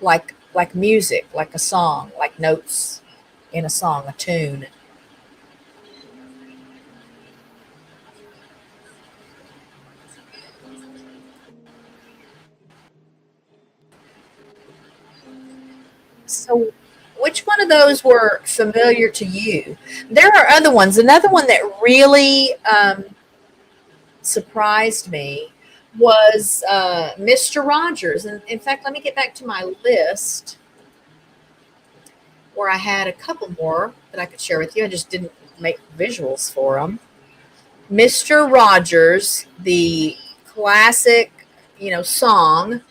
[SPEAKER 1] like music, like a song, like notes in a song, a tune. So, which one of those were familiar to you? There are other ones. Another one that really surprised me was Mr. Rogers. And in fact, let me get back to my list where I had a couple more that I could share with you. I just didn't make visuals for them. Mr. Rogers, the classic, song.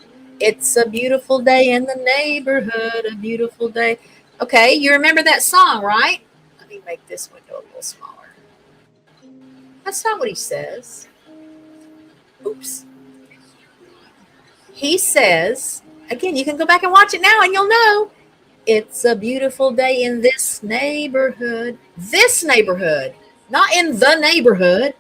[SPEAKER 1] It's a beautiful day in the neighborhood, a beautiful day. Okay, you remember that song, right? Let me make this window a little smaller. That's not what he says. Oops. He says, again, you can go back and watch it now and you'll know. It's a beautiful day in this neighborhood. This neighborhood, not in the neighborhood.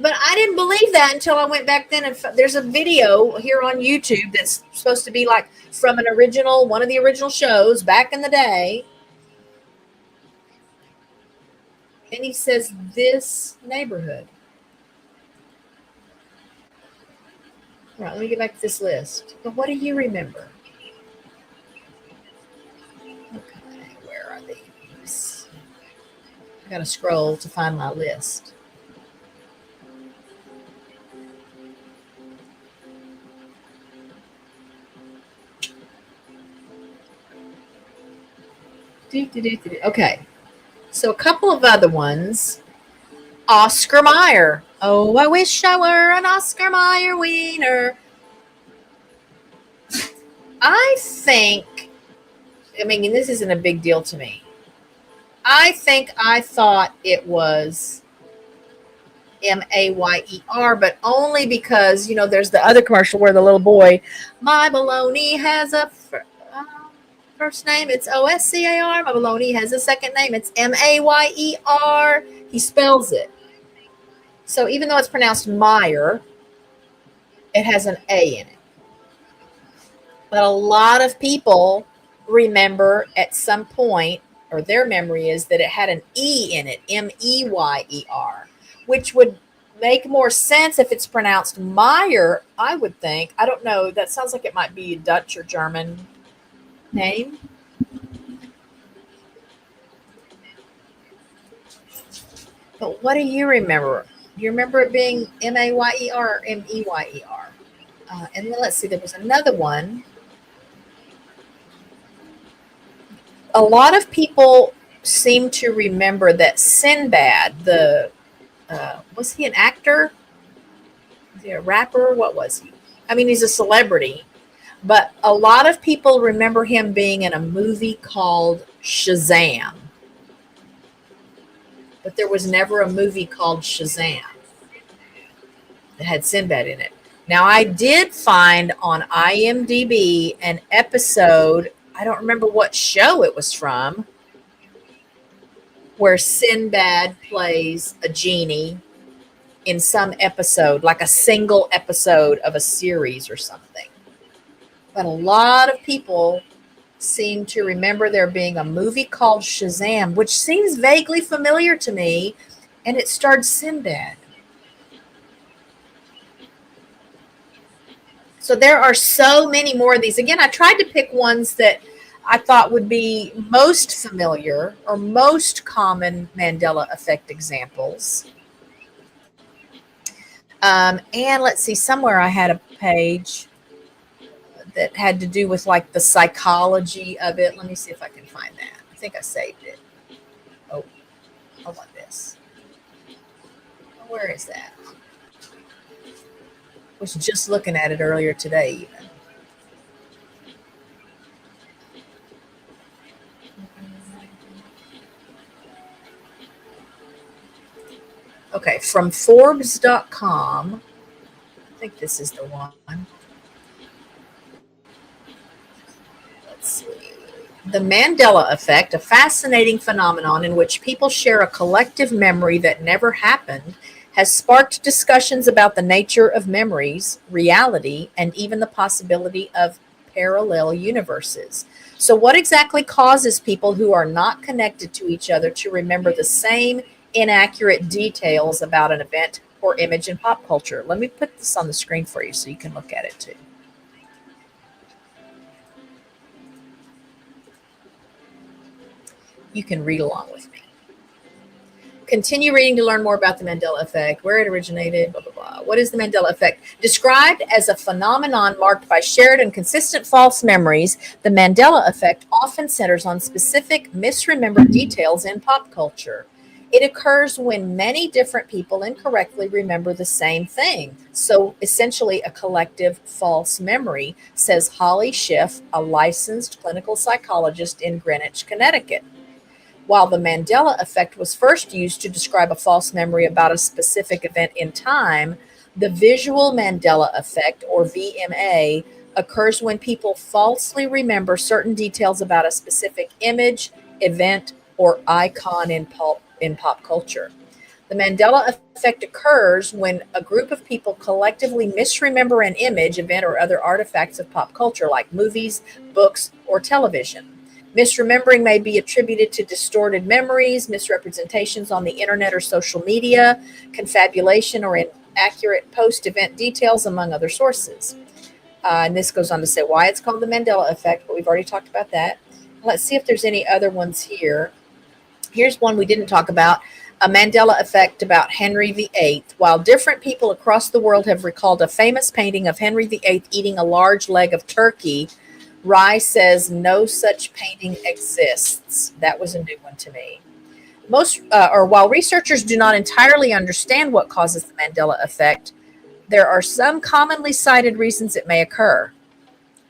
[SPEAKER 1] But I didn't believe that until I went back then. And there's a video here on YouTube that's supposed to be like from one of the original shows back in the day. And he says, this neighborhood. All right, let me get back to this list. But what do you remember? Okay, where are these? I got to scroll to find my list. Okay, so a couple of other ones. Oscar Mayer. Oh, I wish I were an Oscar Mayer wiener. I mean, this isn't a big deal to me. I thought it was Mayer, but only because, there's the other commercial where the little boy, my baloney has a first name, it's Oscar. My baloney has a second name, it's Mayer. He spells it. So even though it's pronounced Meyer, it has an A in it. But a lot of people remember at some point, or their memory is that it had an E in it, Meyer, which would make more sense if it's pronounced Meyer, I would think. I don't know. That sounds like it might be a Dutch or German name. But what do you remember? Do you remember it being Mayer or Meyer? And then let's see, there was another one. A lot of people seem to remember that Sinbad, was he an actor? Was he a rapper? What was he? I mean, he's a celebrity. But a lot of people remember him being in a movie called Shazam. But there was never a movie called Shazam that had Sinbad in it. Now, I did find on IMDb an episode, I don't remember what show it was from, where Sinbad plays a genie in some episode, like a single episode of a series or something. But a lot of people seem to remember there being a movie called Shazam, which seems vaguely familiar to me, and it starred Sinbad. So there are so many more of these. Again, I tried to pick ones that I thought would be most familiar or most common Mandela effect examples. And let's see, somewhere I had a page that had to do with like the psychology of it. Let me see if I can find that. I think I saved it. Oh, I want this. Where is that? I was just looking at it earlier today even. Okay, from Forbes.com. I think this is the one. Let's see. The Mandela effect, a fascinating phenomenon in which people share a collective memory that never happened, has sparked discussions about the nature of memories, reality, and even the possibility of parallel universes. So, what exactly causes people who are not connected to each other to remember the same inaccurate details about an event or image in pop culture? Let me put this on the screen for you so you can look at it too. You can read along with me. Continue reading to learn more about the Mandela effect, where it originated, blah, blah, blah. What is the Mandela effect? Described as a phenomenon marked by shared and consistent false memories, the Mandela effect often centers on specific misremembered details in pop culture. It occurs when many different people incorrectly remember the same thing. So essentially, a collective false memory, says Holly Schiff, a licensed clinical psychologist in Greenwich, Connecticut. While the Mandela effect was first used to describe a false memory about a specific event in time, the visual Mandela effect, or VMA, occurs when people falsely remember certain details about a specific image, event, or icon in pop culture. The Mandela effect occurs when a group of people collectively misremember an image, event, or other artifacts of pop culture, like movies, books, or television. Misremembering may be attributed to distorted memories, misrepresentations on the internet or social media, confabulation, or inaccurate post event details, among other sources. And this goes on to say why it's called the Mandela effect, but we've already talked about that. Let's see if there's any other ones here. Here's one we didn't talk about, a Mandela effect about Henry VIII. While different people across the world have recalled a famous painting of Henry VIII eating a large leg of turkey, Rye says no such painting exists. That was a new one to me. While researchers do not entirely understand what causes the Mandela effect, there are some commonly cited reasons it may occur.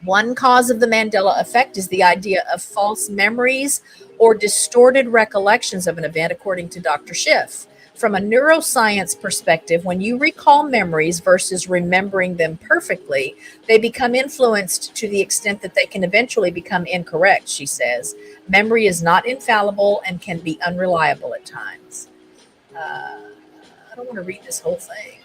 [SPEAKER 1] One cause of the Mandela effect is the idea of false memories or distorted recollections of an event, according to Dr. Schiff. From a neuroscience perspective, when you recall memories versus remembering them perfectly, they become influenced to the extent that they can eventually become incorrect, she says. Memory is not infallible and can be unreliable at times. I don't want to read this whole thing.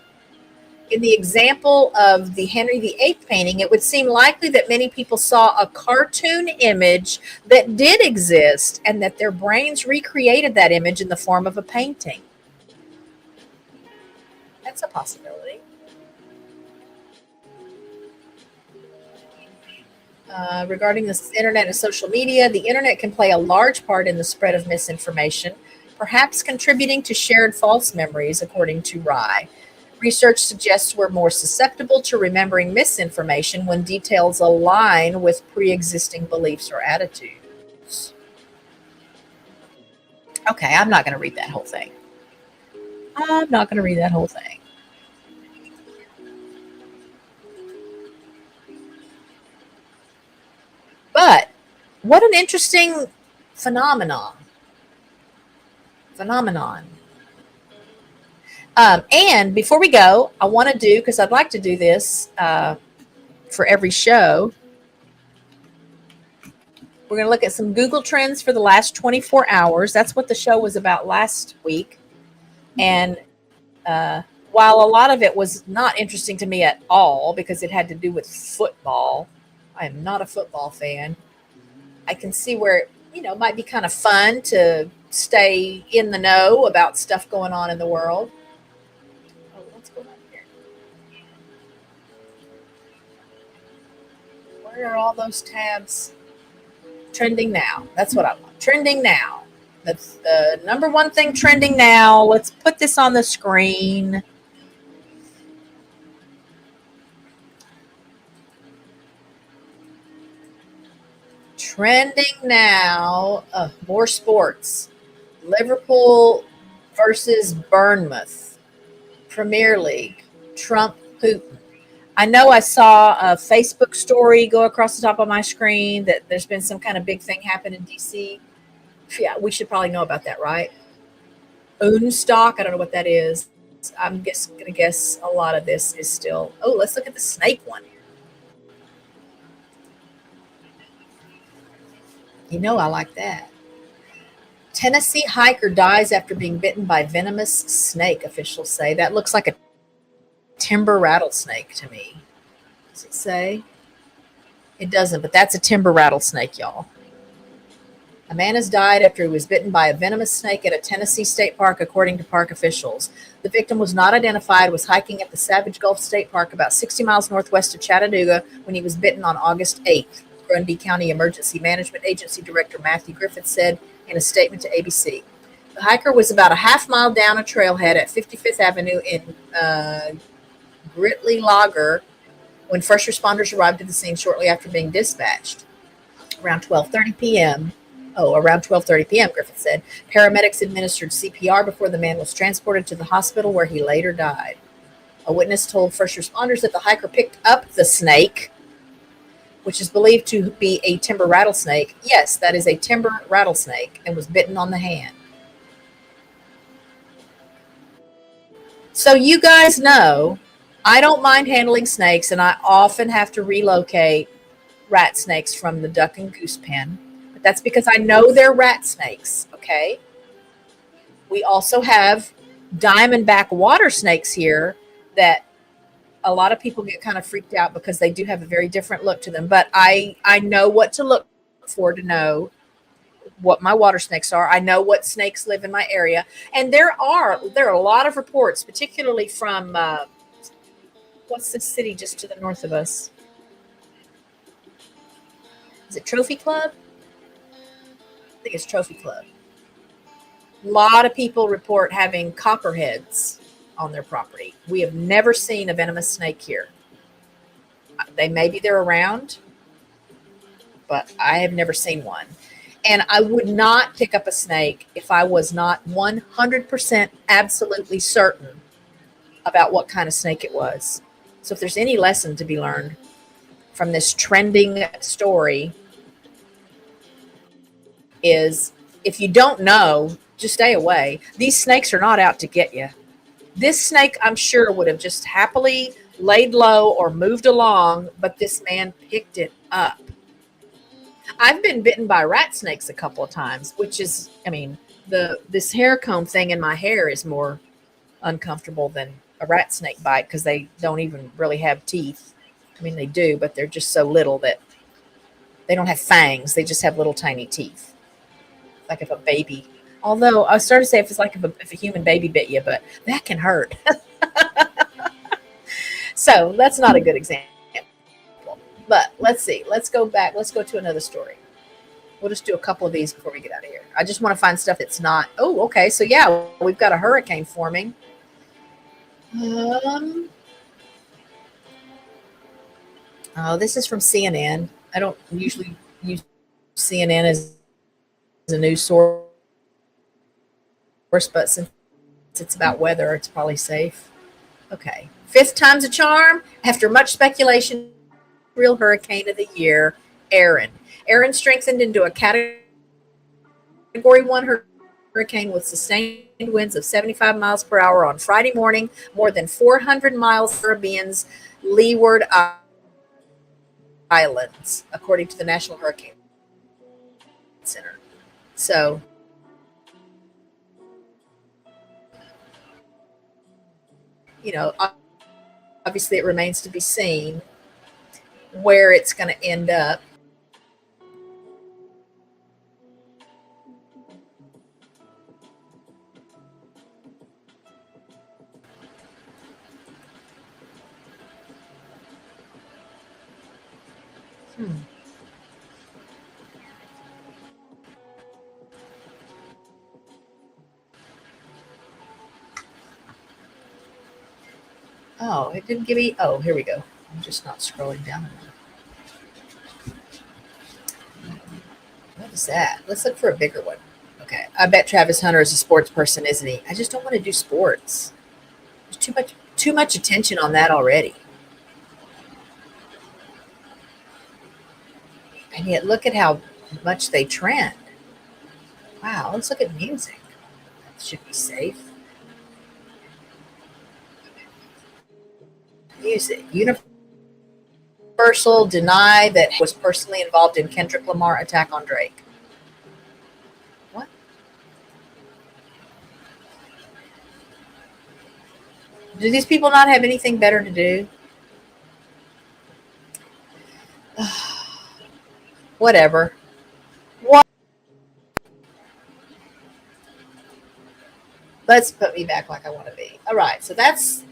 [SPEAKER 1] In the example of the Henry VIII painting, it would seem likely that many people saw a cartoon image that did exist and that their brains recreated that image in the form of a painting. That's a possibility. Regarding the internet and social media, the internet can play a large part in the spread of misinformation, perhaps contributing to shared false memories, according to Rye. Research suggests we're more susceptible to remembering misinformation when details align with pre-existing beliefs or attitudes. Okay, I'm not going to read that whole thing. I'm not going to read that whole thing. But what an interesting phenomenon. Phenomenon. And before we go, I want to do, because I'd like to do this for every show, we're going to look at some Google Trends for the last 24 hours. That's what the show was about last week. And while a lot of it was not interesting to me at all because it had to do with football, I am not a football fan. I can see where it might be kind of fun to stay in the know about stuff going on in the world. Oh, what's going on here? Where are all those tabs? Trending now. That's what I want. Trending now. That's the number one thing trending now. Let's put this on the screen. Trending now. More sports. Liverpool versus Bournemouth. Premier League. Trump, Putin. I know I saw a Facebook story go across the top of my screen that there's been some kind of big thing happen in DC. Yeah, we should probably know about that, right? Unstock, I don't know what that is. I'm just going to guess a lot of this is still. Oh, let's look at the snake one. I like that. Tennessee hiker dies after being bitten by venomous snake, officials say. That looks like a timber rattlesnake to me. Does it say? It doesn't, but that's a timber rattlesnake, y'all. A man has died after he was bitten by a venomous snake at a Tennessee state park, according to park officials. The victim was not identified, was hiking at the Savage Gulf State Park about 60 miles northwest of Chattanooga when he was bitten on August 8th. Grundy County Emergency Management Agency Director Matthew Griffith said in a statement to ABC. The hiker was about a half mile down a trailhead at 55th Avenue in Gritley Lager when first responders arrived at the scene shortly after being dispatched. Around 12:30 p.m. Around 12:30 p.m., Griffith said. Paramedics administered CPR before the man was transported to the hospital where he later died. A witness told first responders that the hiker picked up the snake, which is believed to be a timber rattlesnake. Yes, that is a timber rattlesnake, and was bitten on the hand. So you guys know, I don't mind handling snakes, and I often have to relocate rat snakes from the duck and goose pen. But that's because I know they're rat snakes, okay? We also have diamondback water snakes here that a lot of people get kind of freaked out because they do have a very different look to them. But I know what to look for to know what my water snakes are. I know what snakes live in my area. And there are a lot of reports, particularly from what's the city just to the north of us? Is it Trophy Club? I think it's Trophy Club. A lot of people report having copperheads on their property. We have never seen a venomous snake here. They're around, but I have never seen one. And I would not pick up a snake if I was not 100% absolutely certain about what kind of snake it was. So if there's any lesson to be learned from this trending story, is if you don't know, just stay away. These snakes are not out to get you. This snake, I'm sure, would have just happily laid low or moved along, but this man picked it up. I've been bitten by rat snakes a couple of times, which is, this hair comb thing in my hair is more uncomfortable than a rat snake bite because they don't even really have teeth. They do, but they're just so little that they don't have fangs. They just have little tiny teeth. Like if a baby. Although I started to say if a human baby bit you, but that can hurt. So that's not a good example. But let's see. Let's go back. Let's go to another story. We'll just do a couple of these before we get out of here. I just want to find stuff that's not. Oh, okay. So yeah, we've got a hurricane forming. This is from CNN. I don't usually use CNN as a news source, but since it's about weather, it's probably safe. Okay. Fifth time's a charm. After much speculation, real hurricane of the year, Aaron. Aaron strengthened into a Category 1 hurricane with sustained winds of 75 miles per hour on Friday morning, more than 400 miles Caribbean's Leeward Islands, according to the National Hurricane Center. So, obviously it remains to be seen where it's going to end up. Oh, it didn't give me. Oh, here we go. I'm just not scrolling down enough. What is that? Let's look for a bigger one. Okay. I bet Travis Hunter is a sports person, isn't he? I just don't want to do sports. There's too much attention on that already. And yet look at how much they trend. Wow, let's look at music. That should be safe. Music. Universal deny that was personally involved in Kendrick Lamar attack on Drake. What? Do these people not have anything better to do? Whatever. What? Let's put me back like I want to be. All right. So that's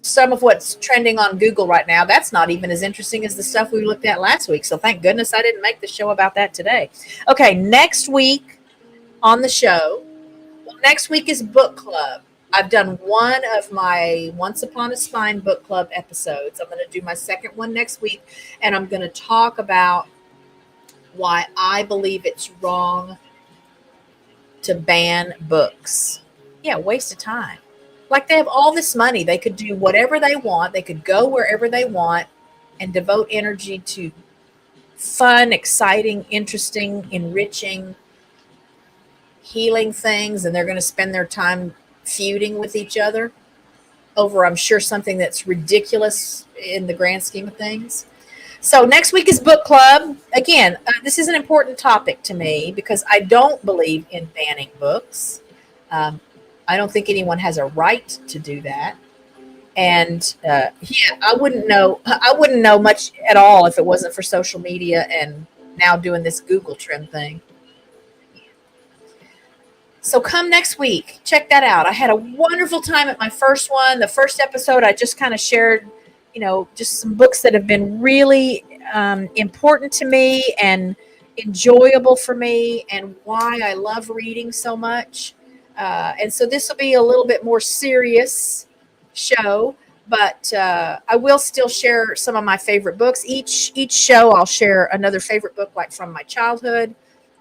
[SPEAKER 1] some of what's trending on Google right now. That's not even as interesting as the stuff we looked at last week. So thank goodness I didn't make the show about that today. Okay, next week on the show. Well, next week is book club. I've done one of my Once Upon a Spine book club episodes. I'm going to do my second one next week, and I'm going to talk about why I believe it's wrong to ban books. Yeah, waste of time. Like they have all this money, they could do whatever they want, they could go wherever they want and devote energy to fun, exciting, interesting, enriching, healing things, and they're going to spend their time feuding with each other over, I'm sure, something that's ridiculous in the grand scheme of things. So next week is book club. Again, this is an important topic to me because I don't believe in banning books. Um, I don't think anyone has a right to do that. And yeah, I wouldn't know. I wouldn't know much at all if it wasn't for social media and now doing this Google Trim thing. So come next week, check that out. I had a wonderful time at my first one. The first episode, I just kind of shared, just some books that have been really important to me and enjoyable for me, and why I love reading so much. And so this will be a little bit more serious show, but I will still share some of my favorite books. Each show, I'll share another favorite book, like from my childhood,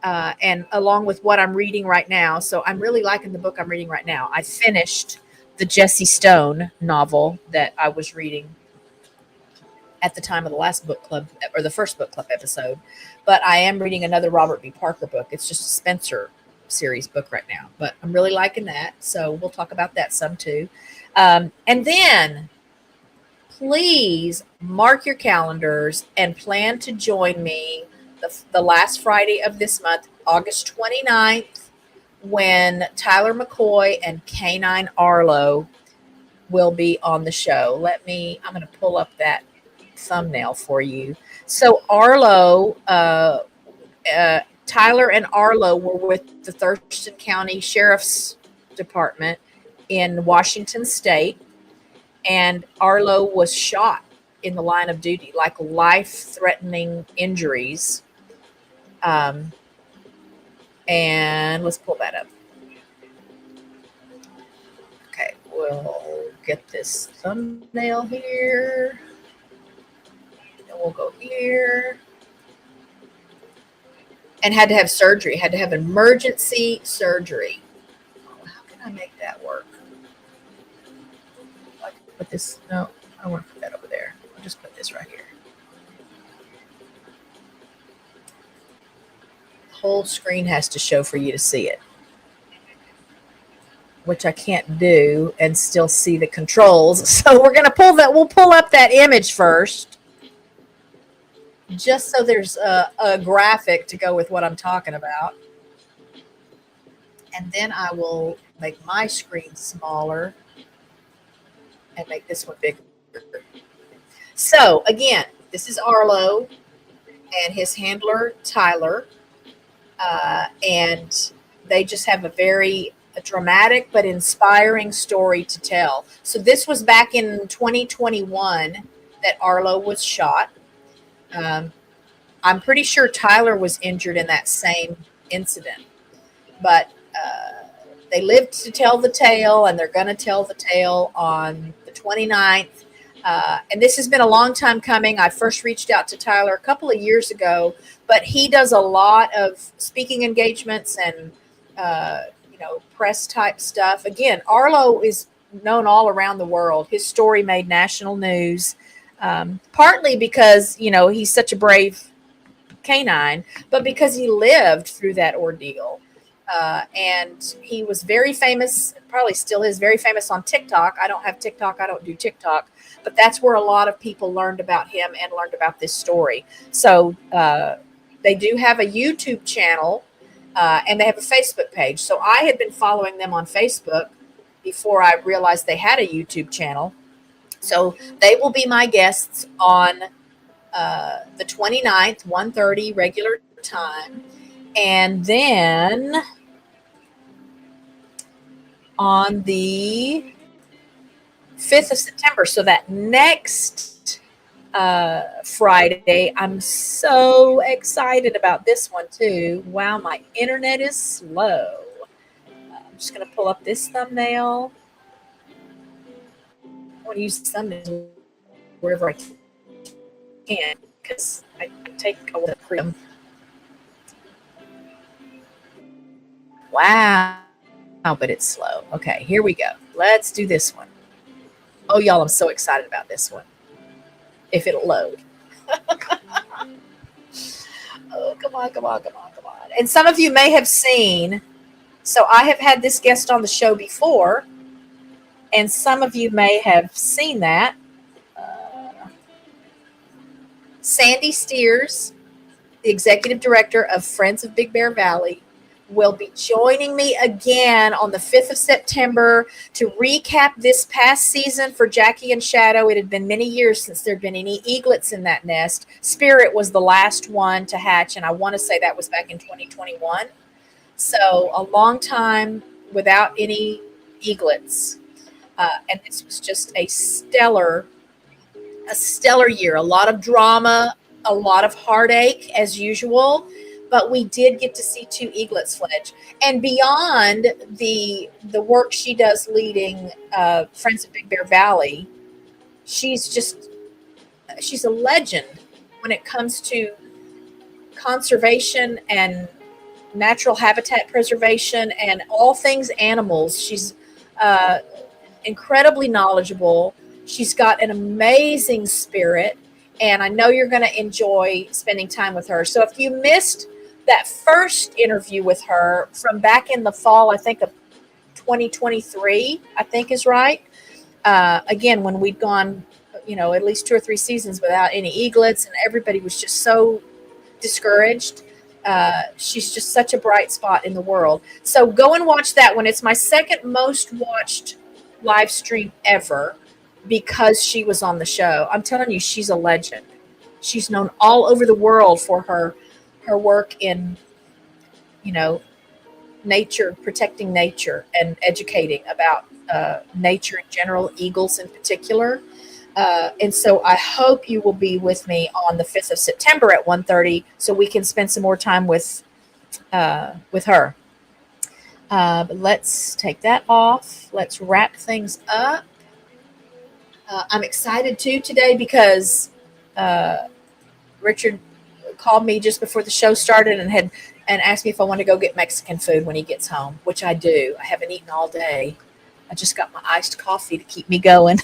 [SPEAKER 1] and along with what I'm reading right now. So I'm really liking the book I'm reading right now. I finished the Jesse Stone novel that I was reading at the time of the last book club, or the first book club episode, but I am reading another Robert B. Parker book. It's just a Spencer series book right now, but I'm really liking that. So we'll talk about that some too. And then please mark your calendars and plan to join me the last Friday of this month, August 29th, when Tyler McCoy and Canine Arlo will be on the show. I'm going to pull up that thumbnail for you. So Tyler and Arlo were with the Thurston County Sheriff's Department in Washington State, and Arlo was shot in the line of duty, like life-threatening injuries. And let's pull that up. Okay, we'll get this thumbnail here. And we'll go here. And had to have surgery, had to have emergency surgery. Oh, how can I make that work? I can put this, no, I want to put that over there. I'll just put this right here. Whole screen has to show for you to see it, which I can't do and still see the controls. So we're going to we'll pull up that image first, just so there's a graphic to go with what I'm talking about. And then I will make my screen smaller and make this one bigger. So again, this is Arlo and his handler, Tyler. And they just have a very dramatic but inspiring story to tell. So this was back in 2021 that Arlo was shot. I'm pretty sure Tyler was injured in that same incident, but they lived to tell the tale, and they're going to tell the tale on the 29th. And this has been a long time coming. I first reached out to Tyler a couple of years ago, but he does a lot of speaking engagements and, press type stuff. Again, Arlo is known all around the world. His story made national news, partly because, he's such a brave canine, but because he lived through that ordeal. And he was very famous, probably still is very famous on TikTok. I don't have TikTok. I don't do TikTok, but that's where a lot of people learned about him and learned about this story. So they do have a YouTube channel, and they have a Facebook page. So I had been following them on Facebook before I realized they had a YouTube channel. So they will be my guests on the 29th, 1:30 regular time. And then on the 5th of September, so that next Friday. I'm so excited about this one too. Wow, my internet is slow. I'm just going to pull up this thumbnail. I want to use thumbnails wherever I can because I take a lot of freedom. Wow, but it's slow. Okay, here we go. Let's do this one. Oh, y'all, I'm so excited about this one. If it'll load. Oh, come on, come on, come on, come on. And some of you may have seen, so I have had this guest on the show before, and some of you may have seen that. Sandy Steers, the executive director of Friends of Big Bear Valley, will be joining me again on the 5th of September to recap this past season for Jackie and Shadow. It had been many years since there had been any eaglets in that nest. Spirit was the last one to hatch, and I want to say that was back in 2021. So a long time without any eaglets. And this was just a stellar year. A lot of drama, a lot of heartache as usual, but we did get to see 2 eaglets fledge. And beyond the work she does leading Friends of Big Bear Valley, she's a legend when it comes to conservation and natural habitat preservation and all things animals. She's incredibly knowledgeable. She's got an amazing spirit, and I know you're going to enjoy spending time with her. So if you missed that first interview with her from back in the fall, I think of 2023, I think is right. Again, when we'd gone, at least 2 or 3 seasons without any eaglets, and everybody was just so discouraged. She's just such a bright spot in the world. So go and watch that one. It's my second most watched live stream ever because she was on the show. I'm telling you, she's a legend. She's known all over the world for her work in, nature, protecting nature and educating about nature in general, eagles in particular. And so I hope you will be with me on the 5th of September at 1:30 so we can spend some more time with her. But let's take that off. Let's wrap things up. I'm excited too today because Richard called me just before the show started and asked me if I want to go get Mexican food when he gets home, which I do. I haven't eaten all day. I just got my iced coffee to keep me going.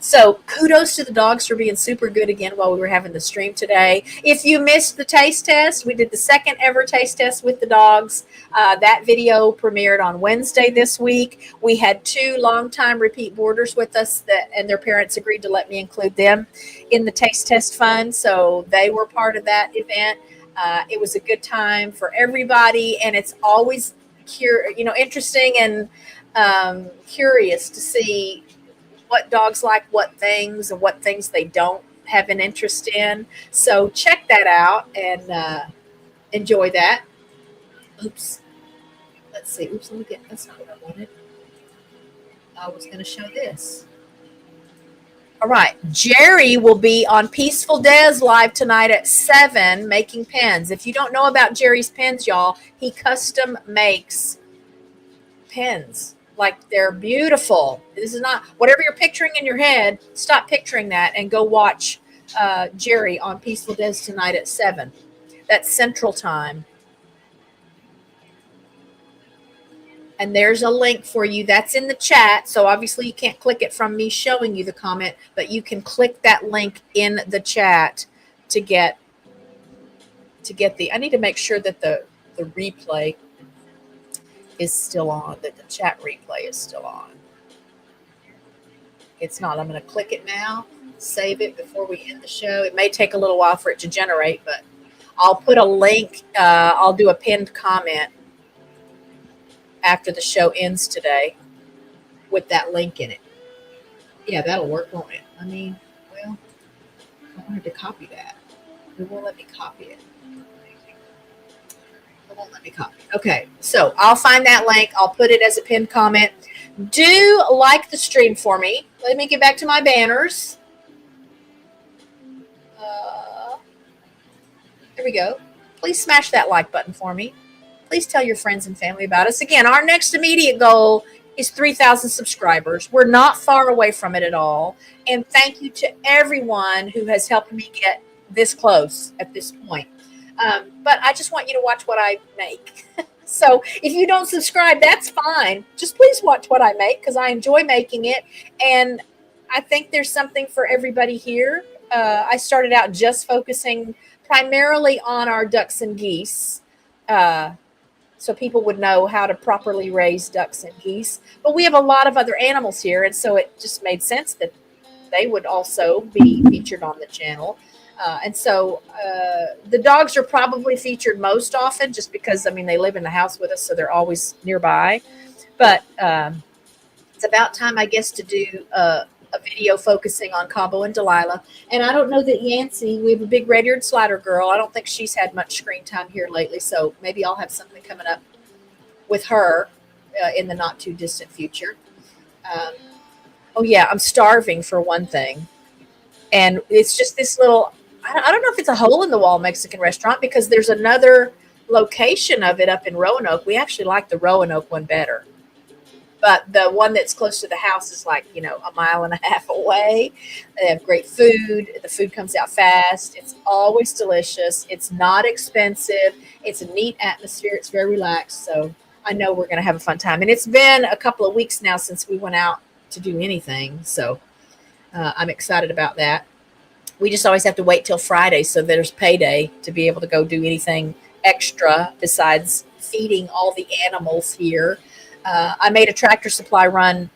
[SPEAKER 1] So kudos to the dogs for being super good again while we were having the stream today. If you missed the taste test, we did the second ever taste test with the dogs. That video premiered on Wednesday this week. We had 2 longtime repeat boarders with us and their parents agreed to let me include them in the taste test fund. So they were part of that event. It was a good time for everybody. And it's always interesting and curious to see what dogs like what things and what things they don't have an interest in. So check that out and enjoy that. Oops. Let's see. Oops, that's not what I wanted. I was going to show this. All right. Jerry will be on Peaceful Des live tonight at 7 making pens. If you don't know about Jerry's pens, y'all, he custom makes pens. Like, they're beautiful. This is not whatever you're picturing in your head. Stop picturing that and go watch Jerry on Peaceful Des tonight at 7. That's Central Time. And there's a link for you. That's in the chat. So obviously you can't click it from me showing you the comment, but you can click that link in the chat to get the. I need to make sure that the replay is still on, that the chat replay is still on. It's not. I'm going to click it now, save it before we end the show. It may take a little while for it to generate, but I'll put a link. I'll do a pinned comment after the show ends today with that link in it. Yeah, that'll work, won't it? I mean, well, I wanted to copy that. It won't let me copy it. Won't let me copy. Okay, so I'll find that link. I'll put it as a pinned comment. Do like the stream for me. Let me get back to my banners. Uh, there we go. Please smash that like button for me. Please tell your friends and family about us. Again, our next immediate goal is 3,000 subscribers. We're not far away from it at all. And thank you to everyone who has helped me get this close at this point. But I just want you to watch what I make. So if you don't subscribe, that's fine. Just please watch what I make because I enjoy making it. And I think there's something for everybody here. I started out just focusing primarily on our ducks and geese. So people would know how to properly raise ducks and geese. But we have a lot of other animals here, and so it just made sense that they would also be featured on the channel. And so the dogs are probably featured most often just because, I mean, they live in the house with us, so they're always nearby. But it's about time, I guess, to do a video focusing on Cabo and Delilah. And I don't know that Yancey, we have a big red-eared slider girl. I don't think she's had much screen time here lately, so maybe I'll have something coming up with her in the not-too-distant future. Oh, yeah, I'm starving for one thing. And it's just this little, I don't know if it's a hole-in-the-wall Mexican restaurant because there's another location of it up in Roanoke. We actually like the Roanoke one better. But the one that's close to the house is like, a mile and a half away. They have great food. The food comes out fast. It's always delicious. It's not expensive. It's a neat atmosphere. It's very relaxed. So I know we're going to have a fun time. And it's been a couple of weeks now since we went out to do anything. So I'm excited about that. We just always have to wait till Friday so there's payday to be able to go do anything extra besides feeding all the animals here. I made a Tractor Supply run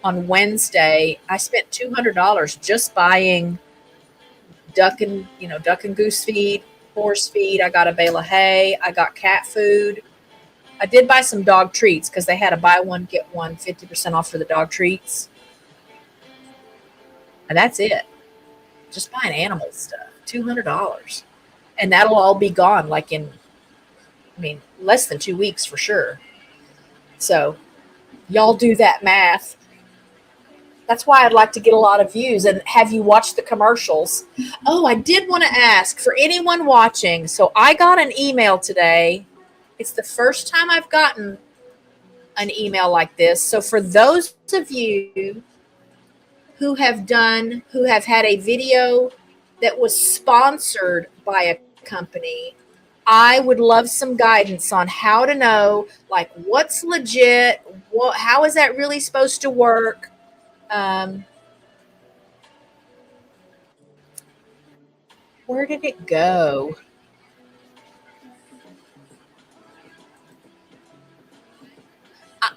[SPEAKER 1] on Wednesday. I spent $200 just buying duck and goose feed, horse feed. I got a bale of hay. I got cat food. I did buy some dog treats because they had a buy one, get one 50% off for the dog treats. And that's it. Just buying animal stuff, $200. And that'll all be gone like in, less than 2 weeks for sure. So y'all do that math. That's why I'd like to get a lot of views. And have you watched the commercials? Oh, I did want to ask for anyone watching. So I got an email today. It's the first time I've gotten an email like this. So for those of you who have had a video that was sponsored by a company, I would love some guidance on how to know, like, what's legit, how is that really supposed to work? Where did it go?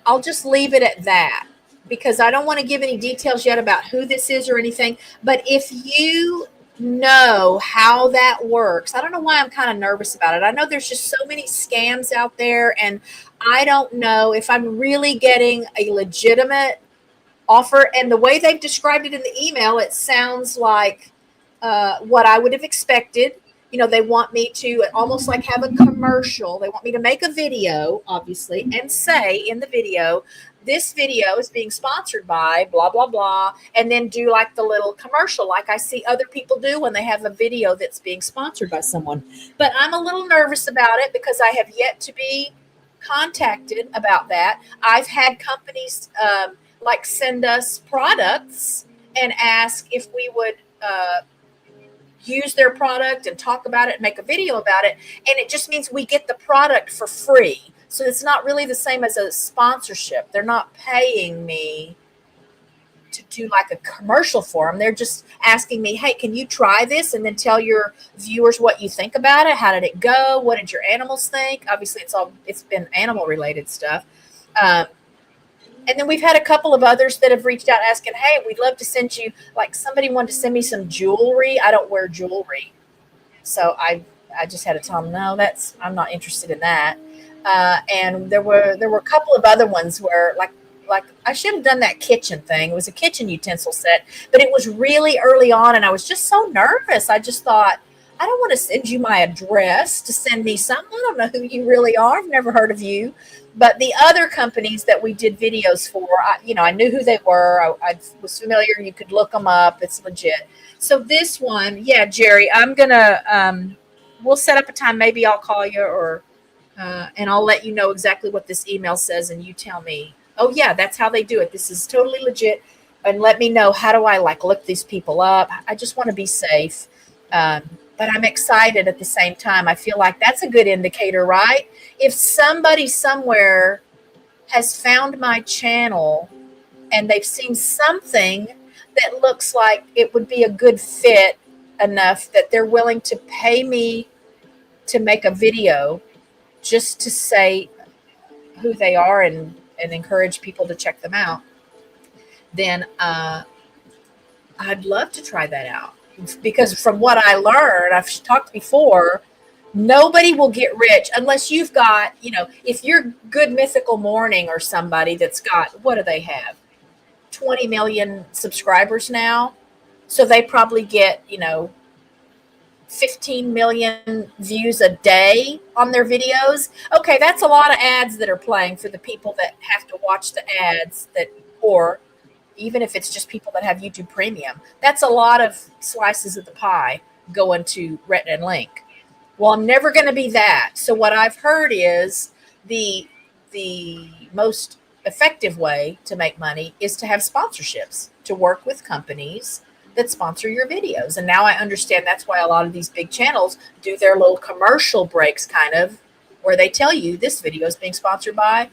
[SPEAKER 1] I'll just leave it at that because I don't want to give any details yet about who this is or anything. But if you know how that works, I don't know why I'm kind of nervous about it. I know there's just so many scams out there, and I don't know if I'm really getting a legitimate offer. And the way they've described it in the email, it sounds like what I would have expected. They want me to almost like have a commercial. They want me to make a video, obviously, and say in the video, this video is being sponsored by blah, blah, blah, and then do like the little commercial like I see other people do when they have a video that's being sponsored by someone. But I'm a little nervous about it because I have yet to be contacted about that. I've had companies like send us products and ask if we would use their product and talk about it and make a video about it. And it just means we get the product for free. So it's not really the same as a sponsorship. They're not paying me to do like a commercial for them. They're just asking me, hey, can you try this? And then tell your viewers what you think about it. How did it go? What did your animals think? Obviously it's been animal related stuff. And then we've had a couple of others that have reached out asking, hey, we'd love to send you, like somebody wanted to send me some jewelry. I don't wear jewelry. So I just had to tell them, no, I'm not interested in that. And there were a couple of other ones where like I should have done that kitchen thing. It was a kitchen utensil set, but it was really early on and I was just so nervous. I just thought, I don't want to send you my address to send me something. I don't know who you really are. I've never heard of you. But the other companies that we did videos for, I knew who they were. I was familiar. You could look them up. It's legit. So this one, yeah, Jerry, I'm gonna. We'll set up a time. Maybe I'll call you, or and I'll let you know exactly what this email says, and you tell me. Oh yeah, that's how they do it. This is totally legit. And let me know, how do I like look these people up? I just want to be safe. Um, but I'm excited at the same time. I feel like that's a good indicator, right? If somebody somewhere has found my channel and they've seen something that looks like it would be a good fit enough that they're willing to pay me to make a video just to say who they are and encourage people to check them out, then I'd love to try that out. Because from what I learned, I've talked before, nobody will get rich unless you've got, if you're Good Mythical Morning or somebody that's got, what do they have? 20 million subscribers now. So they probably get, 15 million views a day on their videos. Okay, that's a lot of ads that are playing for the people that have to watch the ads or even if it's just people that have YouTube Premium, that's a lot of slices of the pie going to Rhett and Link. Well, I'm never going to be that. So what I've heard is the most effective way to make money is to have sponsorships, to work with companies that sponsor your videos. And now I understand that's why a lot of these big channels do their little commercial breaks, kind of, where they tell you this video is being sponsored by,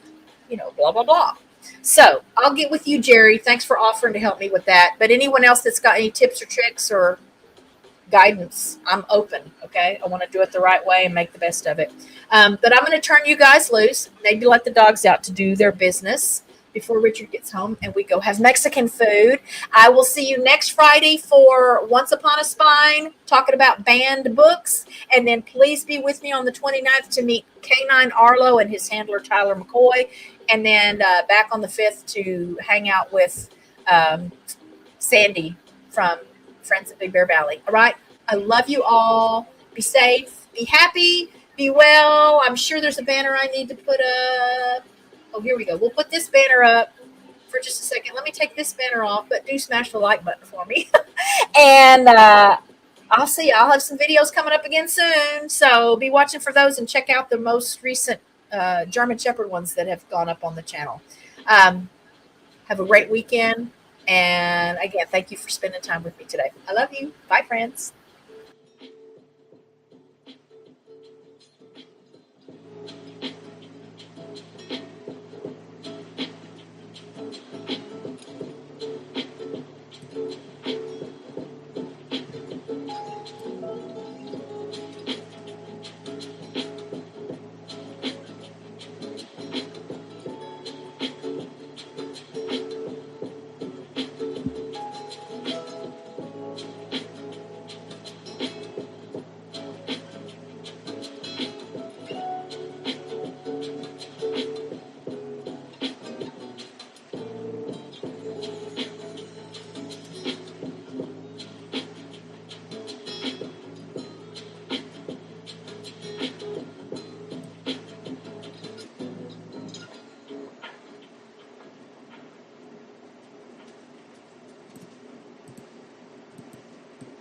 [SPEAKER 1] blah, blah, blah. So I'll get with you, Jerry. Thanks for offering to help me with that. But anyone else that's got any tips or tricks or guidance, I'm open. Okay. I want to do it the right way and make the best of it. But I'm going to turn you guys loose, maybe let the dogs out to do their business before Richard gets home and we go have Mexican food. I will see you next Friday for Once Upon a Spine, talking about banned books. And then please be with me on the 29th to meet K9 Arlo and his handler, Tyler McCoy. And then back on the 5th to hang out with Sandy from Friends at Big Bear Valley. All right. I love you all. Be safe. Be happy. Be well. I'm sure there's a banner I need to put up. Oh, here we go. We'll put this banner up for just a second. Let me take this banner off, but do smash the like button for me. And I'll see you. I'll have some videos coming up again soon. So be watching for those and check out the most recent German Shepherd ones that have gone up on the channel. Have a great weekend. And again, thank you for spending time with me today. I love you. Bye, friends.